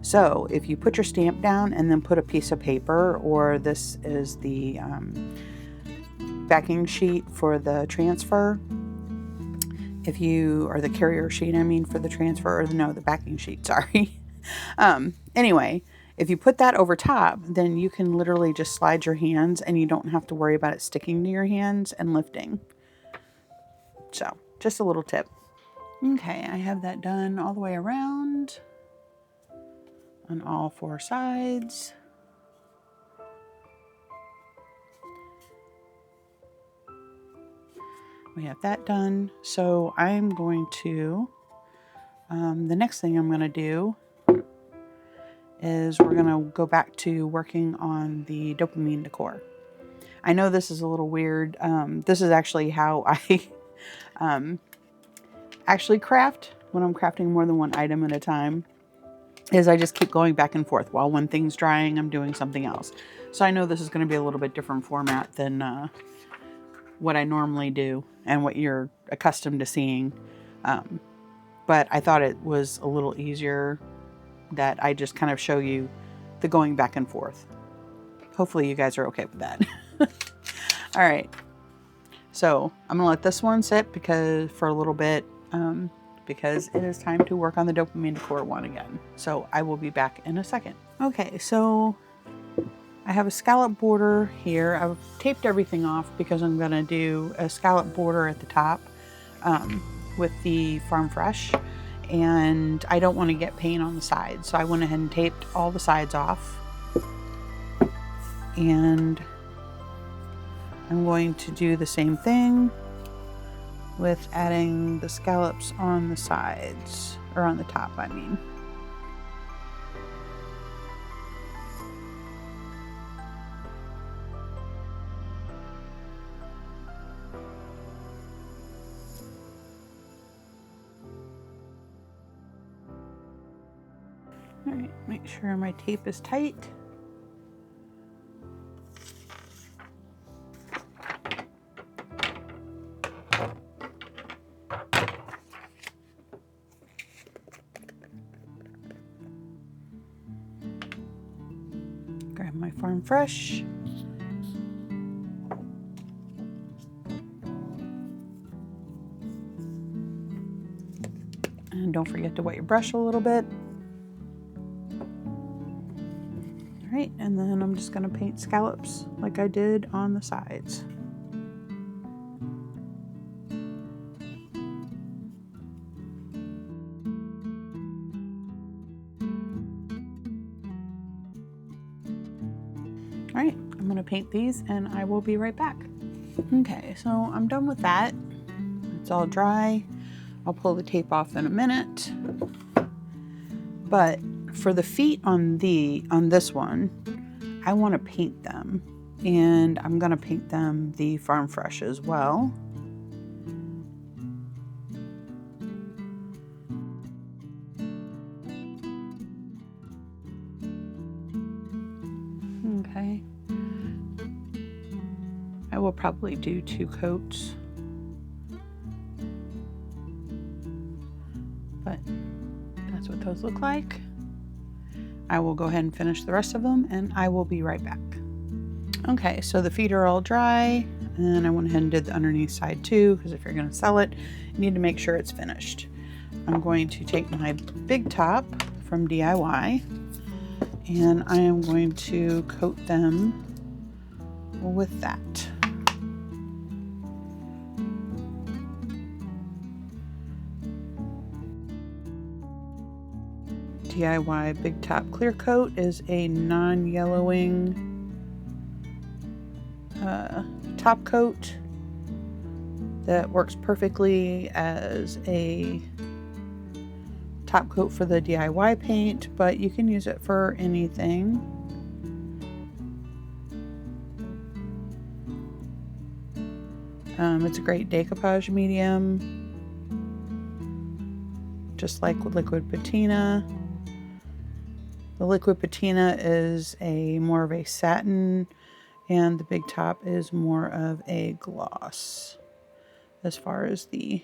S1: So if you put your stamp down and then put a piece of paper, or this is the backing sheet for the transfer, or the carrier sheet, I mean, for the transfer, or no, the backing sheet, sorry. Anyway, if you put that over top, then you can literally just slide your hands and you don't have to worry about it sticking to your hands and lifting. So just a little tip. Okay, I have that done all the way around on all four sides. We have that done. So I'm going to, the next thing I'm going to do is we're going to go back to working on the Dopamine Decor. I know this is a little weird. This is actually how I actually craft when I'm crafting more than one item at a time, is I just keep going back and forth. While one thing's drying, I'm doing something else. So I know this is going to be a little bit different format than what I normally do and what you're accustomed to seeing. But I thought it was a little easier that I just kind of show you the going back and forth. Hopefully you guys are okay with that. All right. So I'm going to let this one sit for a little bit, because it is time to work on the Dopamine Decor one again. So I will be back in a second. Okay, so I have a scallop border here. I've taped everything off because I'm going to do a scallop border at the top with the Farm Fresh. And I don't want to get paint on the sides. So I went ahead and taped all the sides off. And I'm going to do the same thing with adding the scallops on the sides, or on the top, I mean. All right, make sure my tape is tight. Grab my Farm Fresh. And don't forget to wet your brush a little bit. All right, and then I'm just going to paint scallops like I did on the sides. All right, I'm gonna paint these and I will be right back. Okay, so I'm done with that. It's all dry. I'll pull the tape off in a minute. But for the feet on this one, I want to paint them, and I'm gonna paint them the Farm Fresh as well. Okay. I will probably do 2 coats. But that's what those look like. I will go ahead and finish the rest of them and I will be right back. Okay, so the feet are all dry and I went ahead and did the underneath side too, because if you're going to sell it, you need to make sure it's finished. I'm going to take my big top from DIY and I am going to coat them with that. DIY Big Top Clear Coat is a non-yellowing top coat that works perfectly as a top coat for the DIY paint, but you can use it for anything. It's a great decoupage medium, just like with Liquid Patina. The Liquid Patina is more of a satin, and the Big Top is more of a gloss as far as the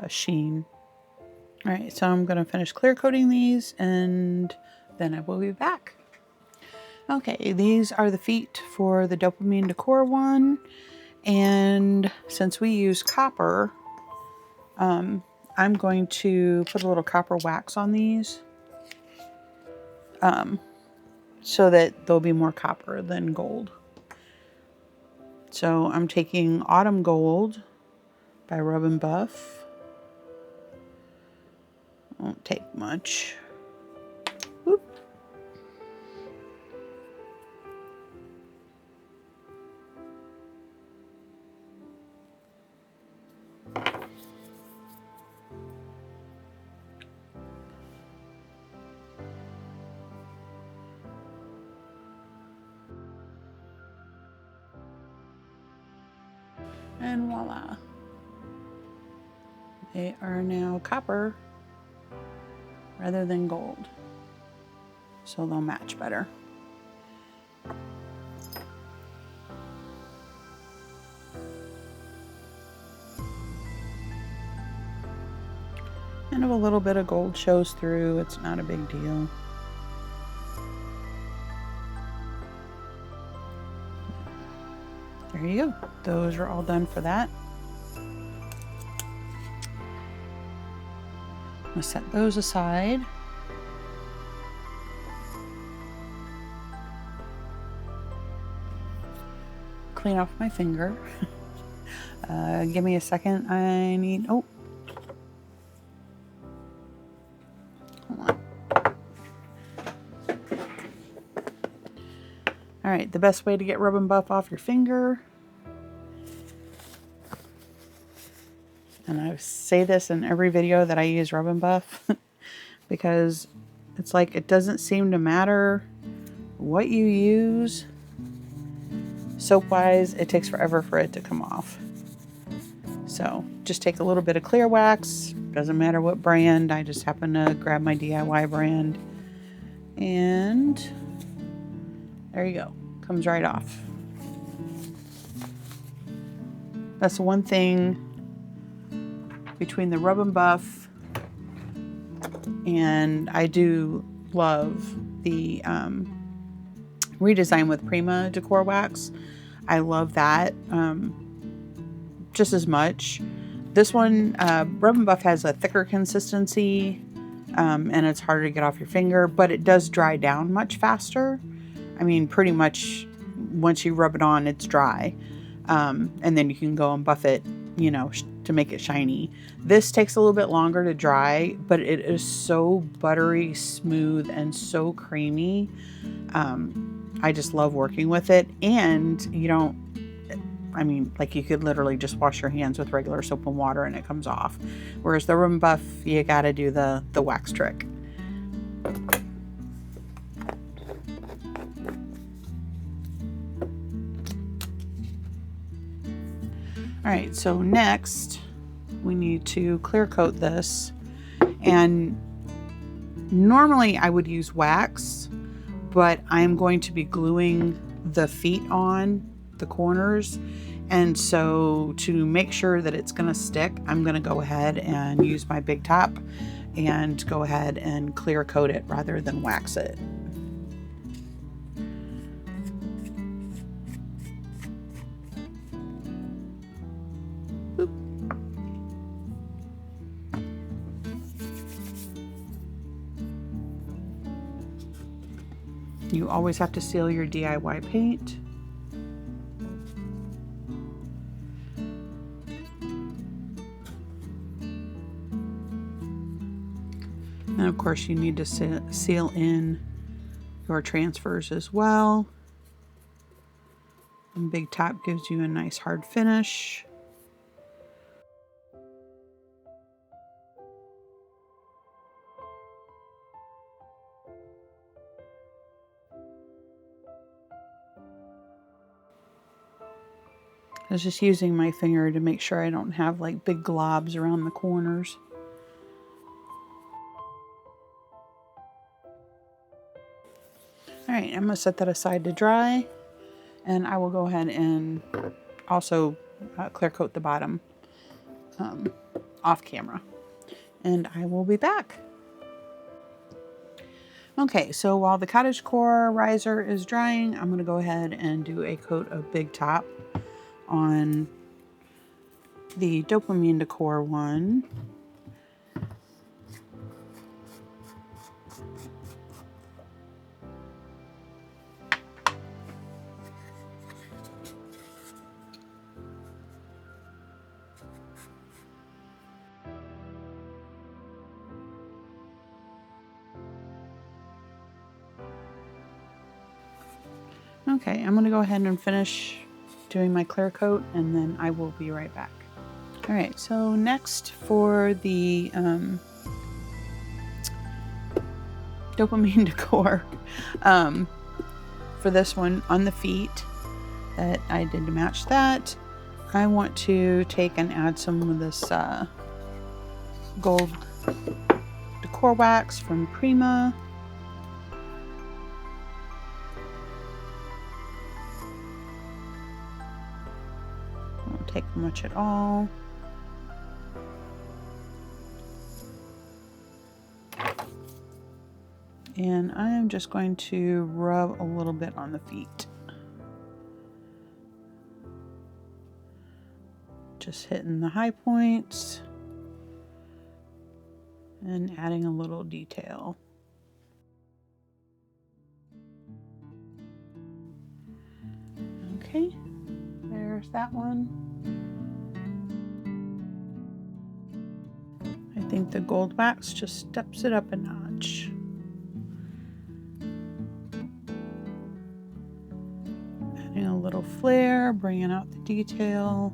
S1: sheen. All right, so I'm going to finish clear coating these and then I will be back. Okay, these are the feet for the Dopamine Decor one, and since we use copper, I'm going to put a little copper wax on these so that they'll be more copper than gold. So I'm taking Autumn Gold by Rub and Buff. Won't take much. Whoop. And voila. They are now copper rather than gold, so they'll match better. And if a little bit of gold shows through, it's not a big deal. There you go. Those are all done for that. I'm gonna set those aside. Clean off my finger. Give me a second. I need, oh. Hold on. All right, the best way to get Rub and Buff off your finger, and I say this in every video that I use Rub and Buff, because it's like it doesn't seem to matter what you use. Soap-wise, it takes forever for it to come off. So just take a little bit of clear wax, doesn't matter what brand, I just happen to grab my DIY brand, and there you go, comes right off. That's the one thing between the Rub and Buff, and I do love the redesign with Prima Decor Wax. I love that just as much. This one, Rub and Buff has a thicker consistency, and it's harder to get off your finger, but it does dry down much faster. I mean, pretty much once you rub it on, it's dry. And then you can go and buff it, you know, to make it shiny. This takes a little bit longer to dry, but it is so buttery smooth and so creamy. I just love working with it. And you don't, I mean, like you could literally just wash your hands with regular soap and water and it comes off. Whereas the Ribbon Buff, you gotta do the wax trick. All right, so next we need to clear coat this. And normally I would use wax, but I'm going to be gluing the feet on the corners. And so to make sure that it's gonna stick, I'm gonna go ahead and use my big top and go ahead and clear coat it rather than wax it. You always have to seal your DIY paint. And of course you need to seal in your transfers as well. And Big Top gives you a nice hard finish. I was just using my finger to make sure I don't have like big globs around the corners. All right, I'm gonna set that aside to dry, and I will go ahead and also clear coat the bottom off camera, and I will be back. Okay, so while the Cottagecore riser is drying, I'm gonna go ahead and do a coat of Big Top on the Dopamine Decor one. Okay, I'm gonna go ahead and finish doing my clear coat, and then I will be right back. All right, so next for the Dopamine Decor, for this one on the feet that I did to match that, I want to take and add some of this gold decor wax from Prima. Won't take much at all. And I am just going to rub a little bit on the feet. Just hitting the high points and adding a little detail. Okay, there's that one. I think the gold wax just steps it up a notch. Adding a little flare, bringing out the detail.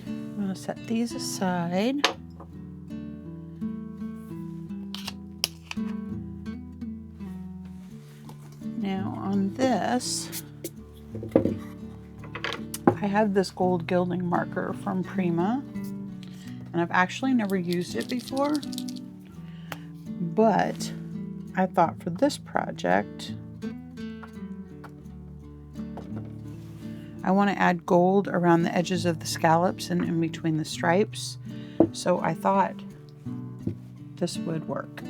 S1: I'm going to set these aside. Now on this, I have this gold gilding marker from Prima, and I've actually never used it before, but I thought for this project, I want to add gold around the edges of the scallops and in between the stripes. So I thought this would work.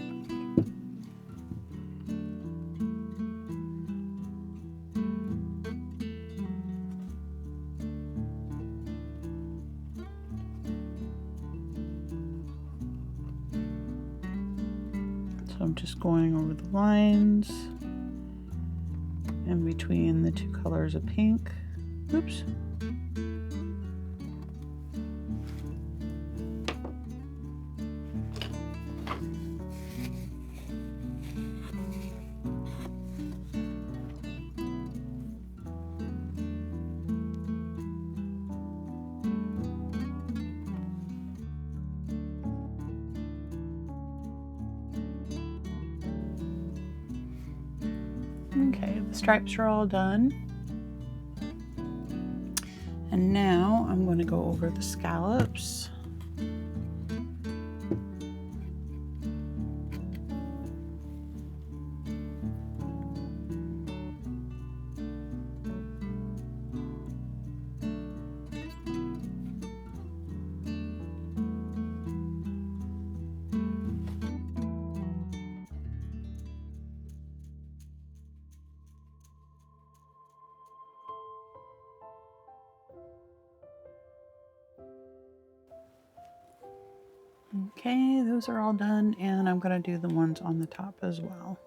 S1: So I'm just going over the lines in between the two colors of pink. Oops. Okay, the stripes are all done. And now I'm going to go over the scallops. Okay, those are all done, and I'm going to do the ones on the top as well.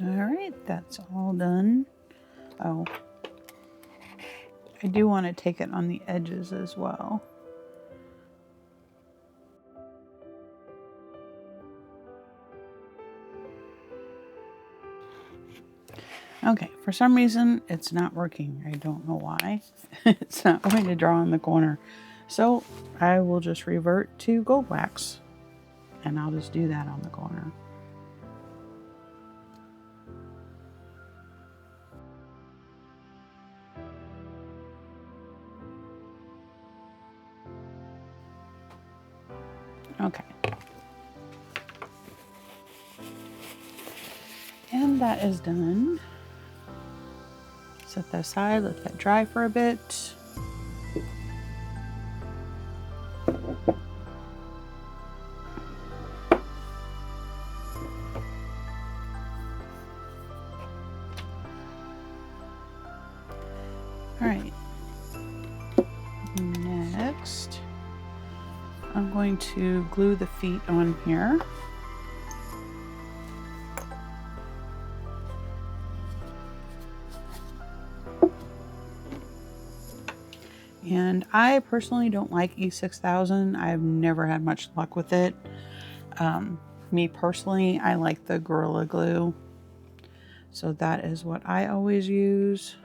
S1: All right, that's all done. Oh, I do want to take it on the edges as well. Okay, for some reason it's not working. I don't know why. It's not going to draw in the corner. So I will just revert to gold wax, and I'll just do that on the corner. Okay. And that is done. Set that aside, let that dry for a bit. All right. Next, I'm going to glue the feet on here. And I personally don't like E6000. I've never had much luck with it. Me personally, I like the Gorilla Glue. So that is what I always use.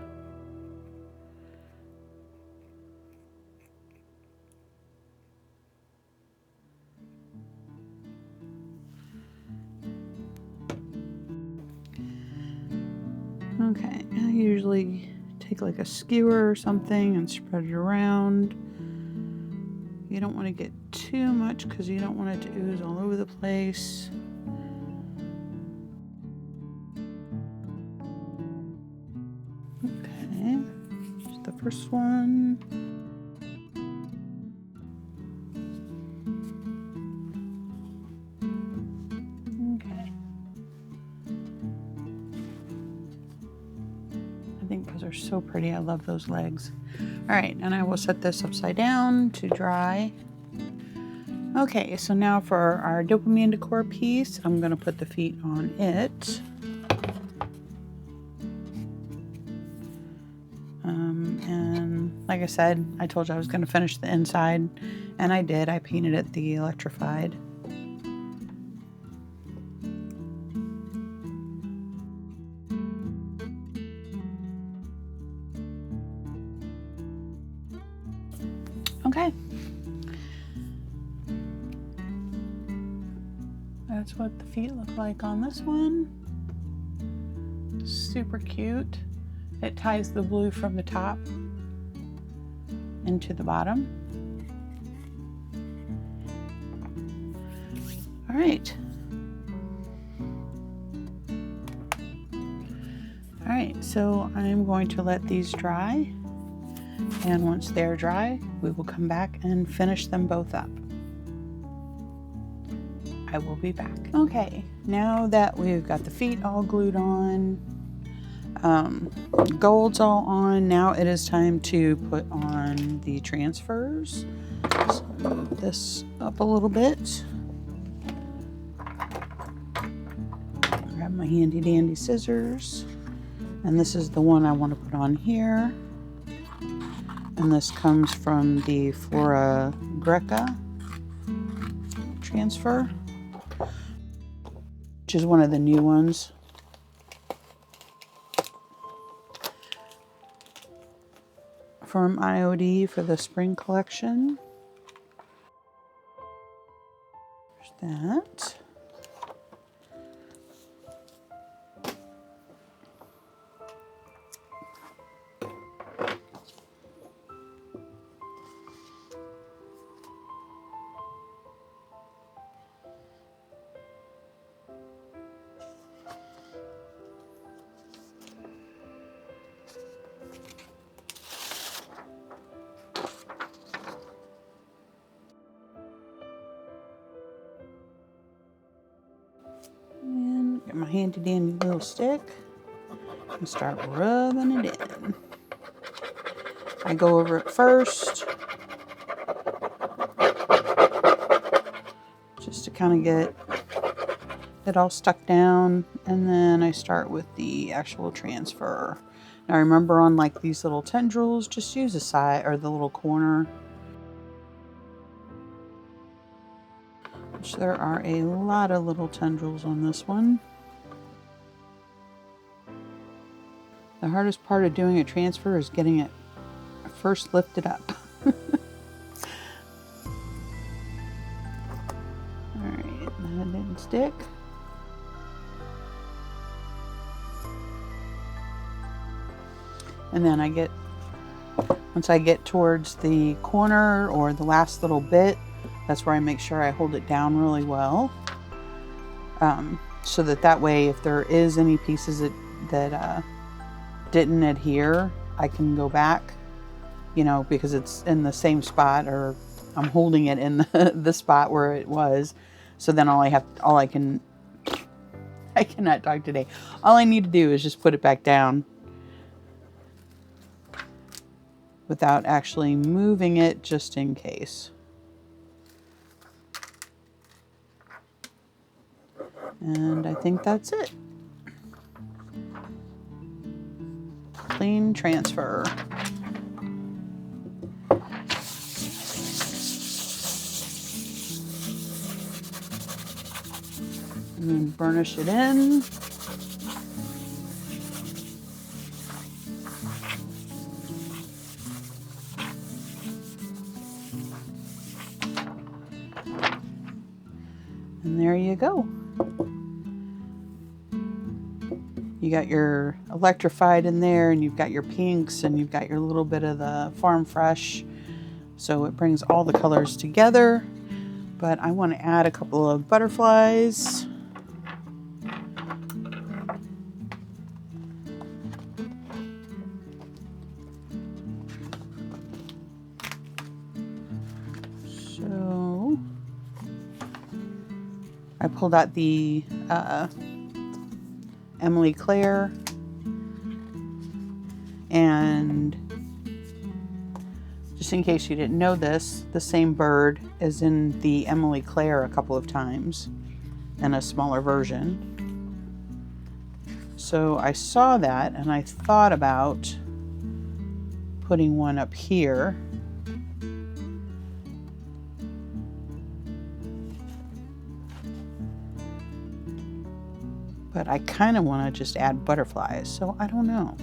S1: Okay, I usually take like a skewer or something and spread it around. You don't want to get too much because you don't want it to ooze all over the place. Okay, here's the first one. Okay. I think those are so pretty. I love those legs. All right, and I will set this upside down to dry. Okay, so now for our Dopamine Decor piece, I'm going to put the feet on it. And like I said, I told you I was going to finish the inside, and I did. I painted it the Electrified. Okay. That's what the feet look like on this one. Super cute. It ties the blue from the top into the bottom. All right. All right, so I'm going to let these dry. And once they're dry, we will come back and finish them both up. I will be back. Okay, now that we've got the feet all glued on, gold's all on, now it is time to put on the transfers. So move this up a little bit. Grab my handy dandy scissors. And this is the one I want to put on here. And this comes from the Flora Greca transfer, which is one of the new ones. From IOD for the spring collection. There's that. And get my handy dandy little stick and start rubbing it in. I go over it first, just to kind of get it all stuck down, and then I start with the actual transfer. Now remember, on like these little tendrils, just use the side or the little corner, which there are a lot of little tendrils on this one. The hardest part of doing a transfer is getting it first lifted up. Alright, that didn't stick. And then once I get towards the corner or the last little bit, that's where I make sure I hold it down really well. So that way, if there is any pieces that didn't adhere, I can go back, you know, because it's in the same spot, or I'm holding it in the spot where it was. So then I cannot talk today. All I need to do is just put it back down without actually moving it, just in case. And I think that's it. Clean transfer. And then burnish it in. And there you go. You got your Electrified in there, and you've got your pinks, and you've got your little bit of the Farm Fresh. So it brings all the colors together. But I want to add a couple of butterflies. So I pulled out the Emily Claire, and just in case you didn't know this, the same bird is in the Emily Claire a couple of times in a smaller version. So I saw that and I thought about putting one up here. But I kind of want to just add butterflies, so I don't know.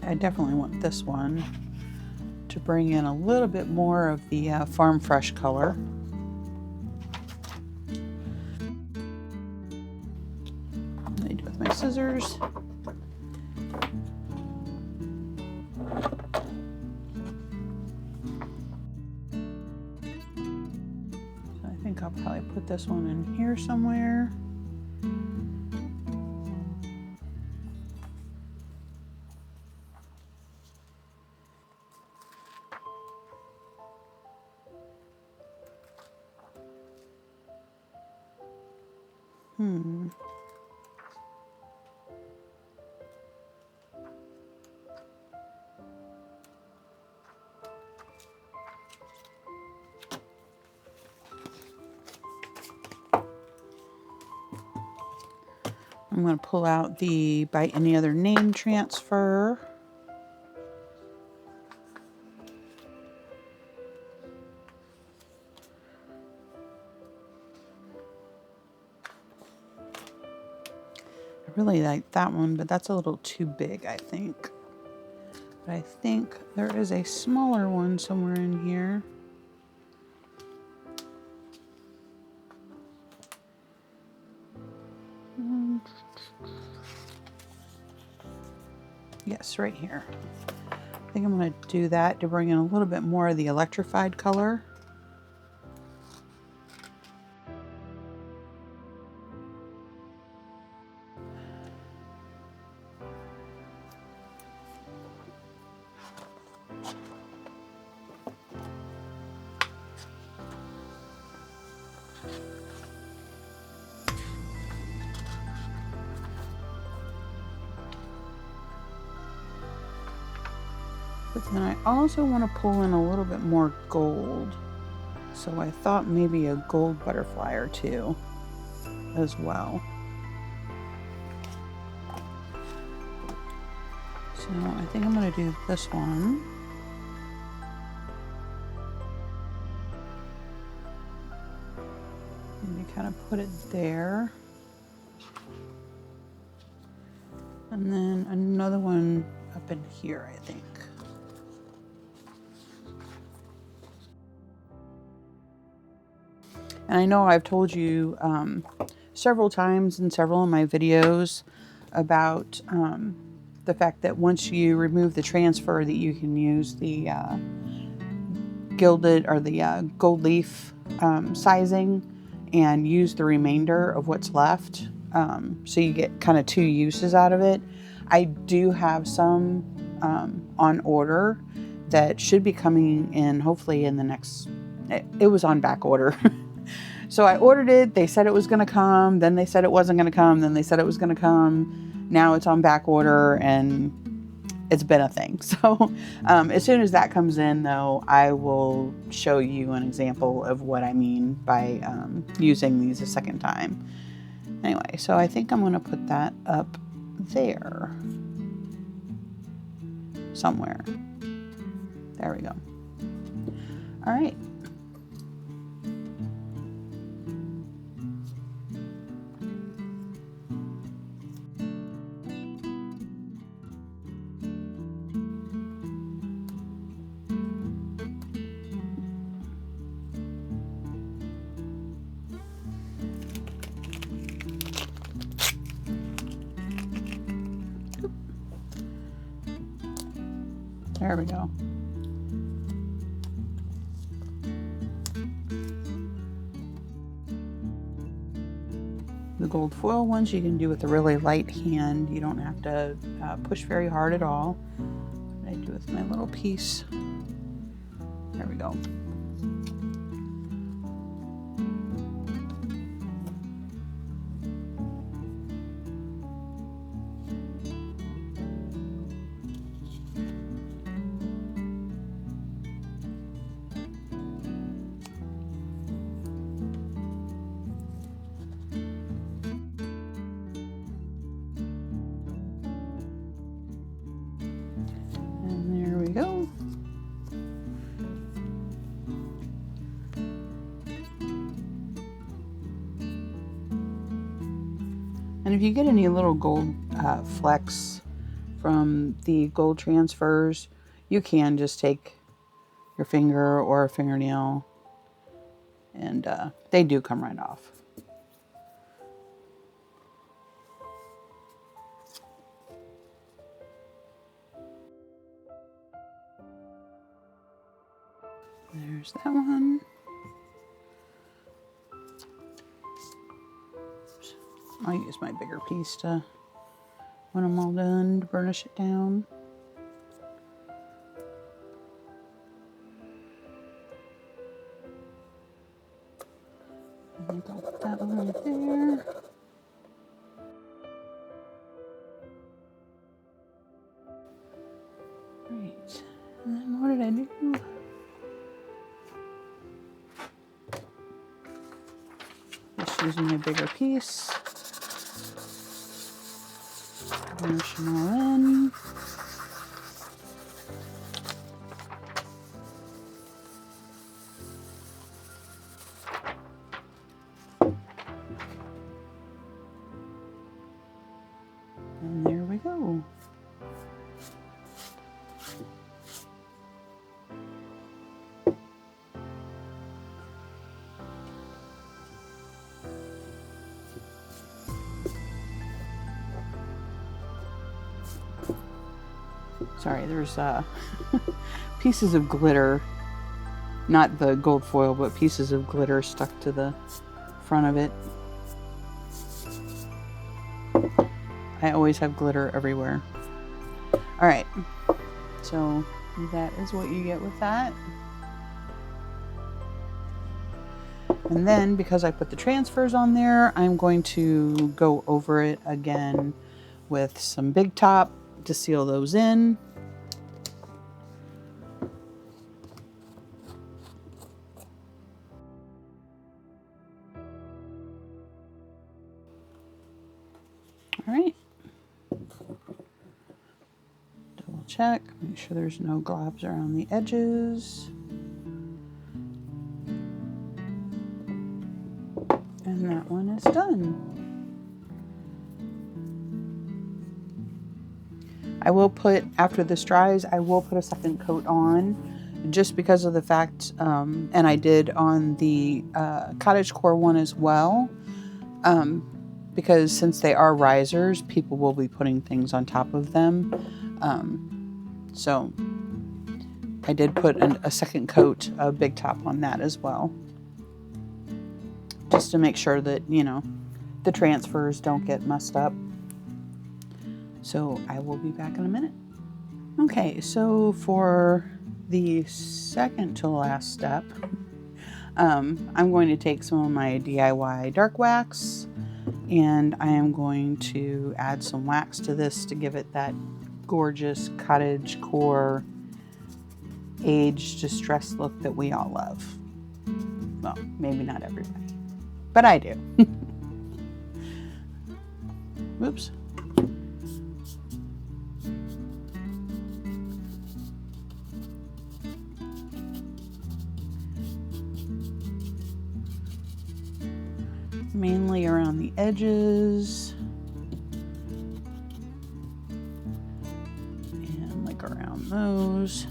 S1: I definitely want this one to bring in a little bit more of the Farm Fresh color. My scissors. So I think think I'll probably put this one in here somewhere. I'm going to pull out the by any other name transfer. I really like that one, but that's a little too big, I think. But I think there is a smaller one somewhere in here. Yes, right here. I think I'm going to do that to bring in a little bit more of the electrified color. But then I also want to pull in a little bit more gold. So I thought maybe a gold butterfly or two as well. So I think I'm going to do this one. Maybe kind of put it there. And then another one up in here, I think. And I know I've told you several times in several of my videos about the fact that once you remove the transfer that you can use the gilded or the gold leaf sizing and use the remainder of what's left. So you get kind of two uses out of it. I do have some on order that should be coming in hopefully in the next, it was on back order. So I ordered it, they said it was gonna come, then they said it wasn't gonna come, then they said it was gonna come. Now it's on back order and it's been a thing. So as soon as that comes in though, I will show you an example of what I mean by using these a second time. Anyway, so I think I'm gonna put that up there somewhere. There we go. All right. There we go. The gold foil ones you can do with a really light hand. You don't have to push very hard at all. What I do with my little piece. There we go. Go. And if you get any little gold flecks from the gold transfers, you can just take your finger or a fingernail and they do come right off. There's that one. I'll use my bigger piece to, when I'm all done, to burnish it down. I think I'll put that one right there. Right, and then what did I do? Just using my bigger piece. Burnish them all in. And there we go. Sorry, there's pieces of glitter, not the gold foil, but pieces of glitter stuck to the front of it. I always have glitter everywhere. All right, so that is what you get with that. And then, because I put the transfers on there, I'm going to go over it again with some Big Top to seal those in. All right. Double check, make sure there's no globs around the edges. And that one is done. I will put, after this dries, I will put a second coat on, just because of the fact, and I did on the Cottagecore one as well, because since they are risers, people will be putting things on top of them. So I did put a second coat of Big Top on that as well, just to make sure that, you know, the transfers don't get messed up. So I will be back in a minute. Okay, so for the second to last step, I'm going to take some of my DIY dark wax, and I am going to add some wax to this to give it that gorgeous cottagecore age distressed look that we all love. Well, maybe not everybody, but I do. Oops. Mainly around the edges and like around those.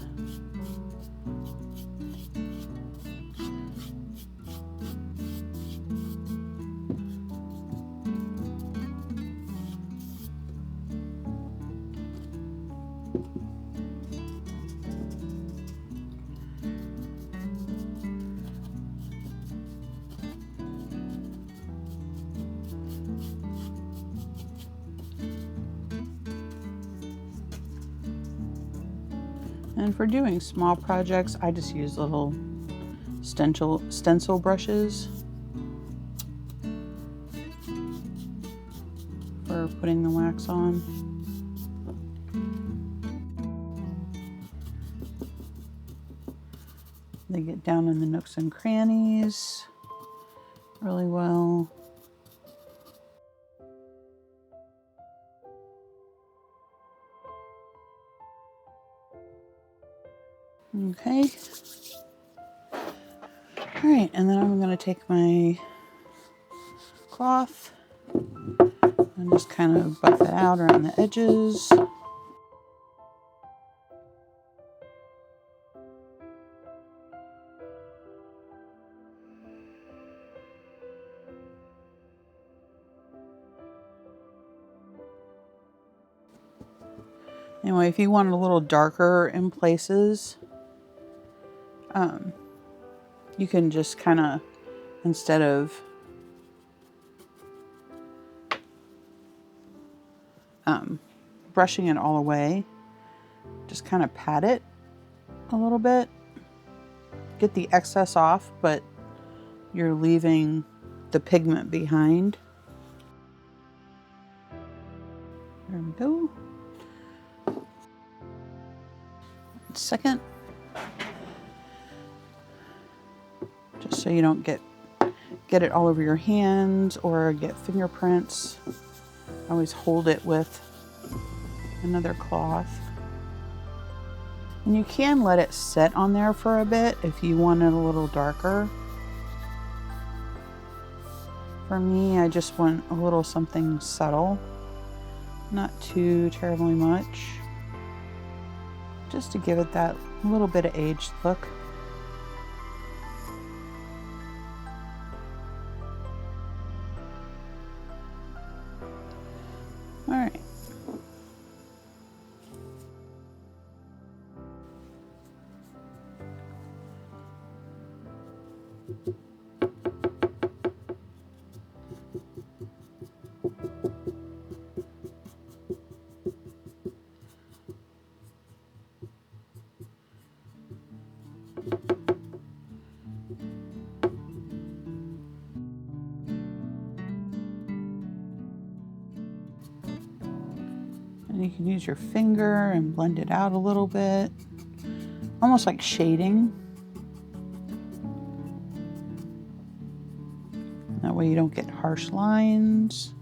S1: And for doing small projects, I just use little stencil brushes for putting the wax on. They get down in the nooks and crannies really well. Okay. All right, and then I'm going to take my cloth and just kind of buff it out around the edges. Anyway, if you want it a little darker in places, you can just kind of, instead of brushing it all away. Just kind of pat it a little bit. Get the excess off, but you're leaving the pigment behind. There we go. Second, just so you don't get it all over your hands or get fingerprints. Always hold it with another cloth. And you can let it sit on there for a bit if you want it a little darker. For me, I just want a little something subtle, not too terribly much, just to give it that little bit of aged look. All right. And you can use your finger and blend it out a little bit, almost like shading. That way you don't get harsh lines.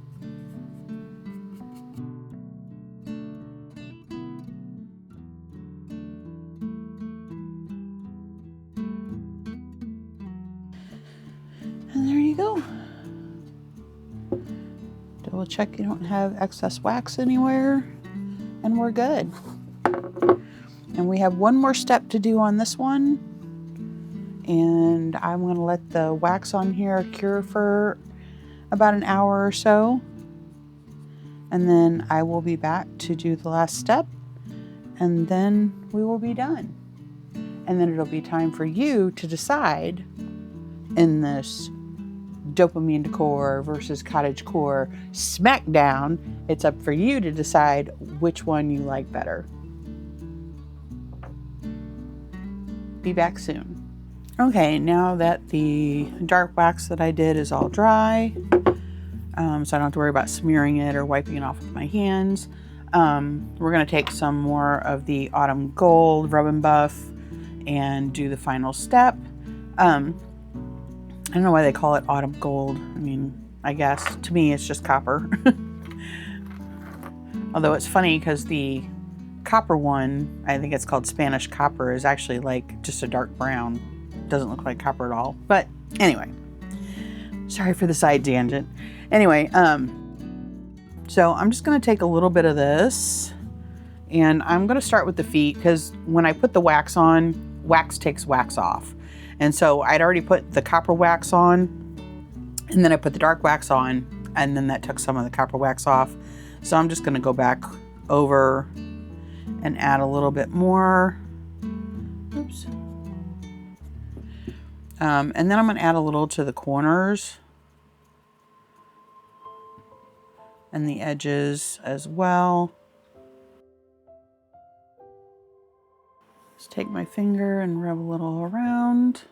S1: And there you go. Double check you don't have excess wax anywhere, and we're good. And we have one more step to do on this one, and I'm going to let the wax on here cure for about an hour or so, and then I will be back to do the last step, and then we will be done. And then it'll be time for you to decide in this Dopamine Decor versus Cottagecore Smackdown. It's up for you to decide which one you like better. Be back soon. Okay, now that the dark wax that I did is all dry, so I don't have to worry about smearing it or wiping it off with my hands, we're going to take some more of the Autumn Gold Rub and Buff and do the final step. I don't know why they call it Autumn Gold. I mean, I guess to me it's just copper. Although it's funny because the copper one, I think it's called Spanish copper, is actually like just a dark brown. Doesn't look like copper at all. But anyway, sorry for the side tangent. Anyway, so I'm just going to take a little bit of this, and I'm going to start with the feet because when I put the wax on, wax takes wax off. And so I'd already put the copper wax on, and then I put the dark wax on, and then that took some of the copper wax off. So I'm just going to go back over and add a little bit more. Oops. And then I'm going to add a little to the corners and the edges as well. Just take my finger and rub a little around.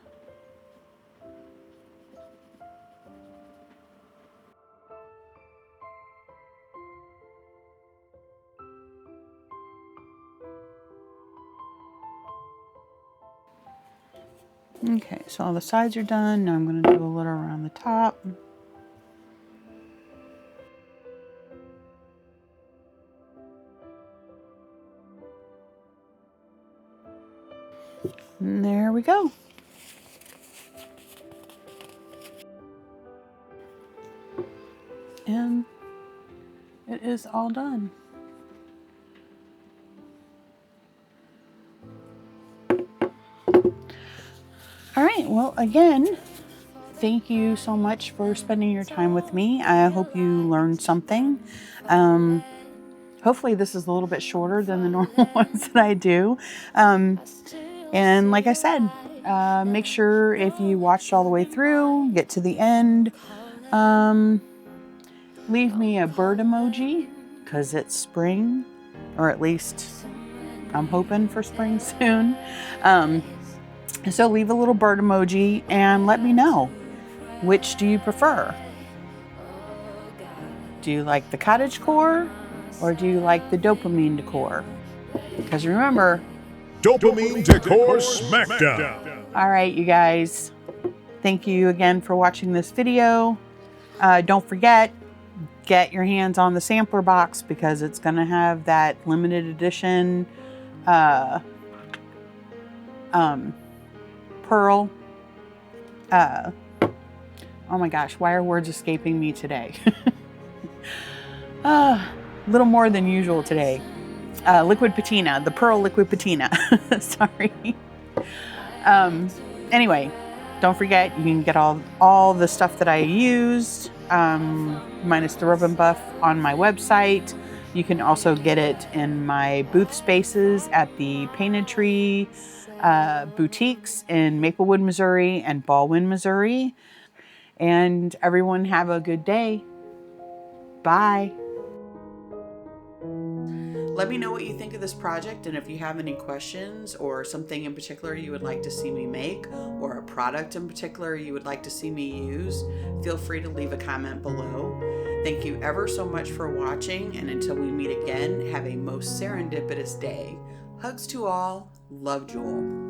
S1: Okay, so all the sides are done. Now I'm going to do a little around the top. And there we go. And it is all done. All right, well, again, thank you so much for spending your time with me. I hope you learned something. Hopefully this is a little bit shorter than the normal ones that I do. And like I said, make sure if you watched all the way through, get to the end, leave me a bird emoji because it's spring, or at least I'm hoping for spring soon. So leave a little bird emoji and let me know, which do you prefer? Do you like the Cottagecore or do you like the Dopamine Decor? Because remember,
S2: Dopamine Decor Smackdown.
S1: all right, you guys, thank you again for watching this video. Don't forget, get your hands on the sampler box because it's going to have that limited edition pearl. Oh my gosh, why are words escaping me today? A little more than usual today. Liquid Patina, the pearl Liquid Patina. Sorry. Anyway, don't forget, you can get all the stuff that I used, minus the rub and buff, on my website. You can also get it in my booth spaces at the Painted Tree boutiques in Maplewood, Missouri and Baldwin, Missouri. And everyone have a good day. Bye. Let me know what you think of this project, and if you have any questions or something in particular you would like to see me make, or a product in particular you would like to see me use, feel free to leave a comment below. Thank you ever so much for watching, and until we meet again, have a most serendipitous day. Hugs to all. Love, Jewel.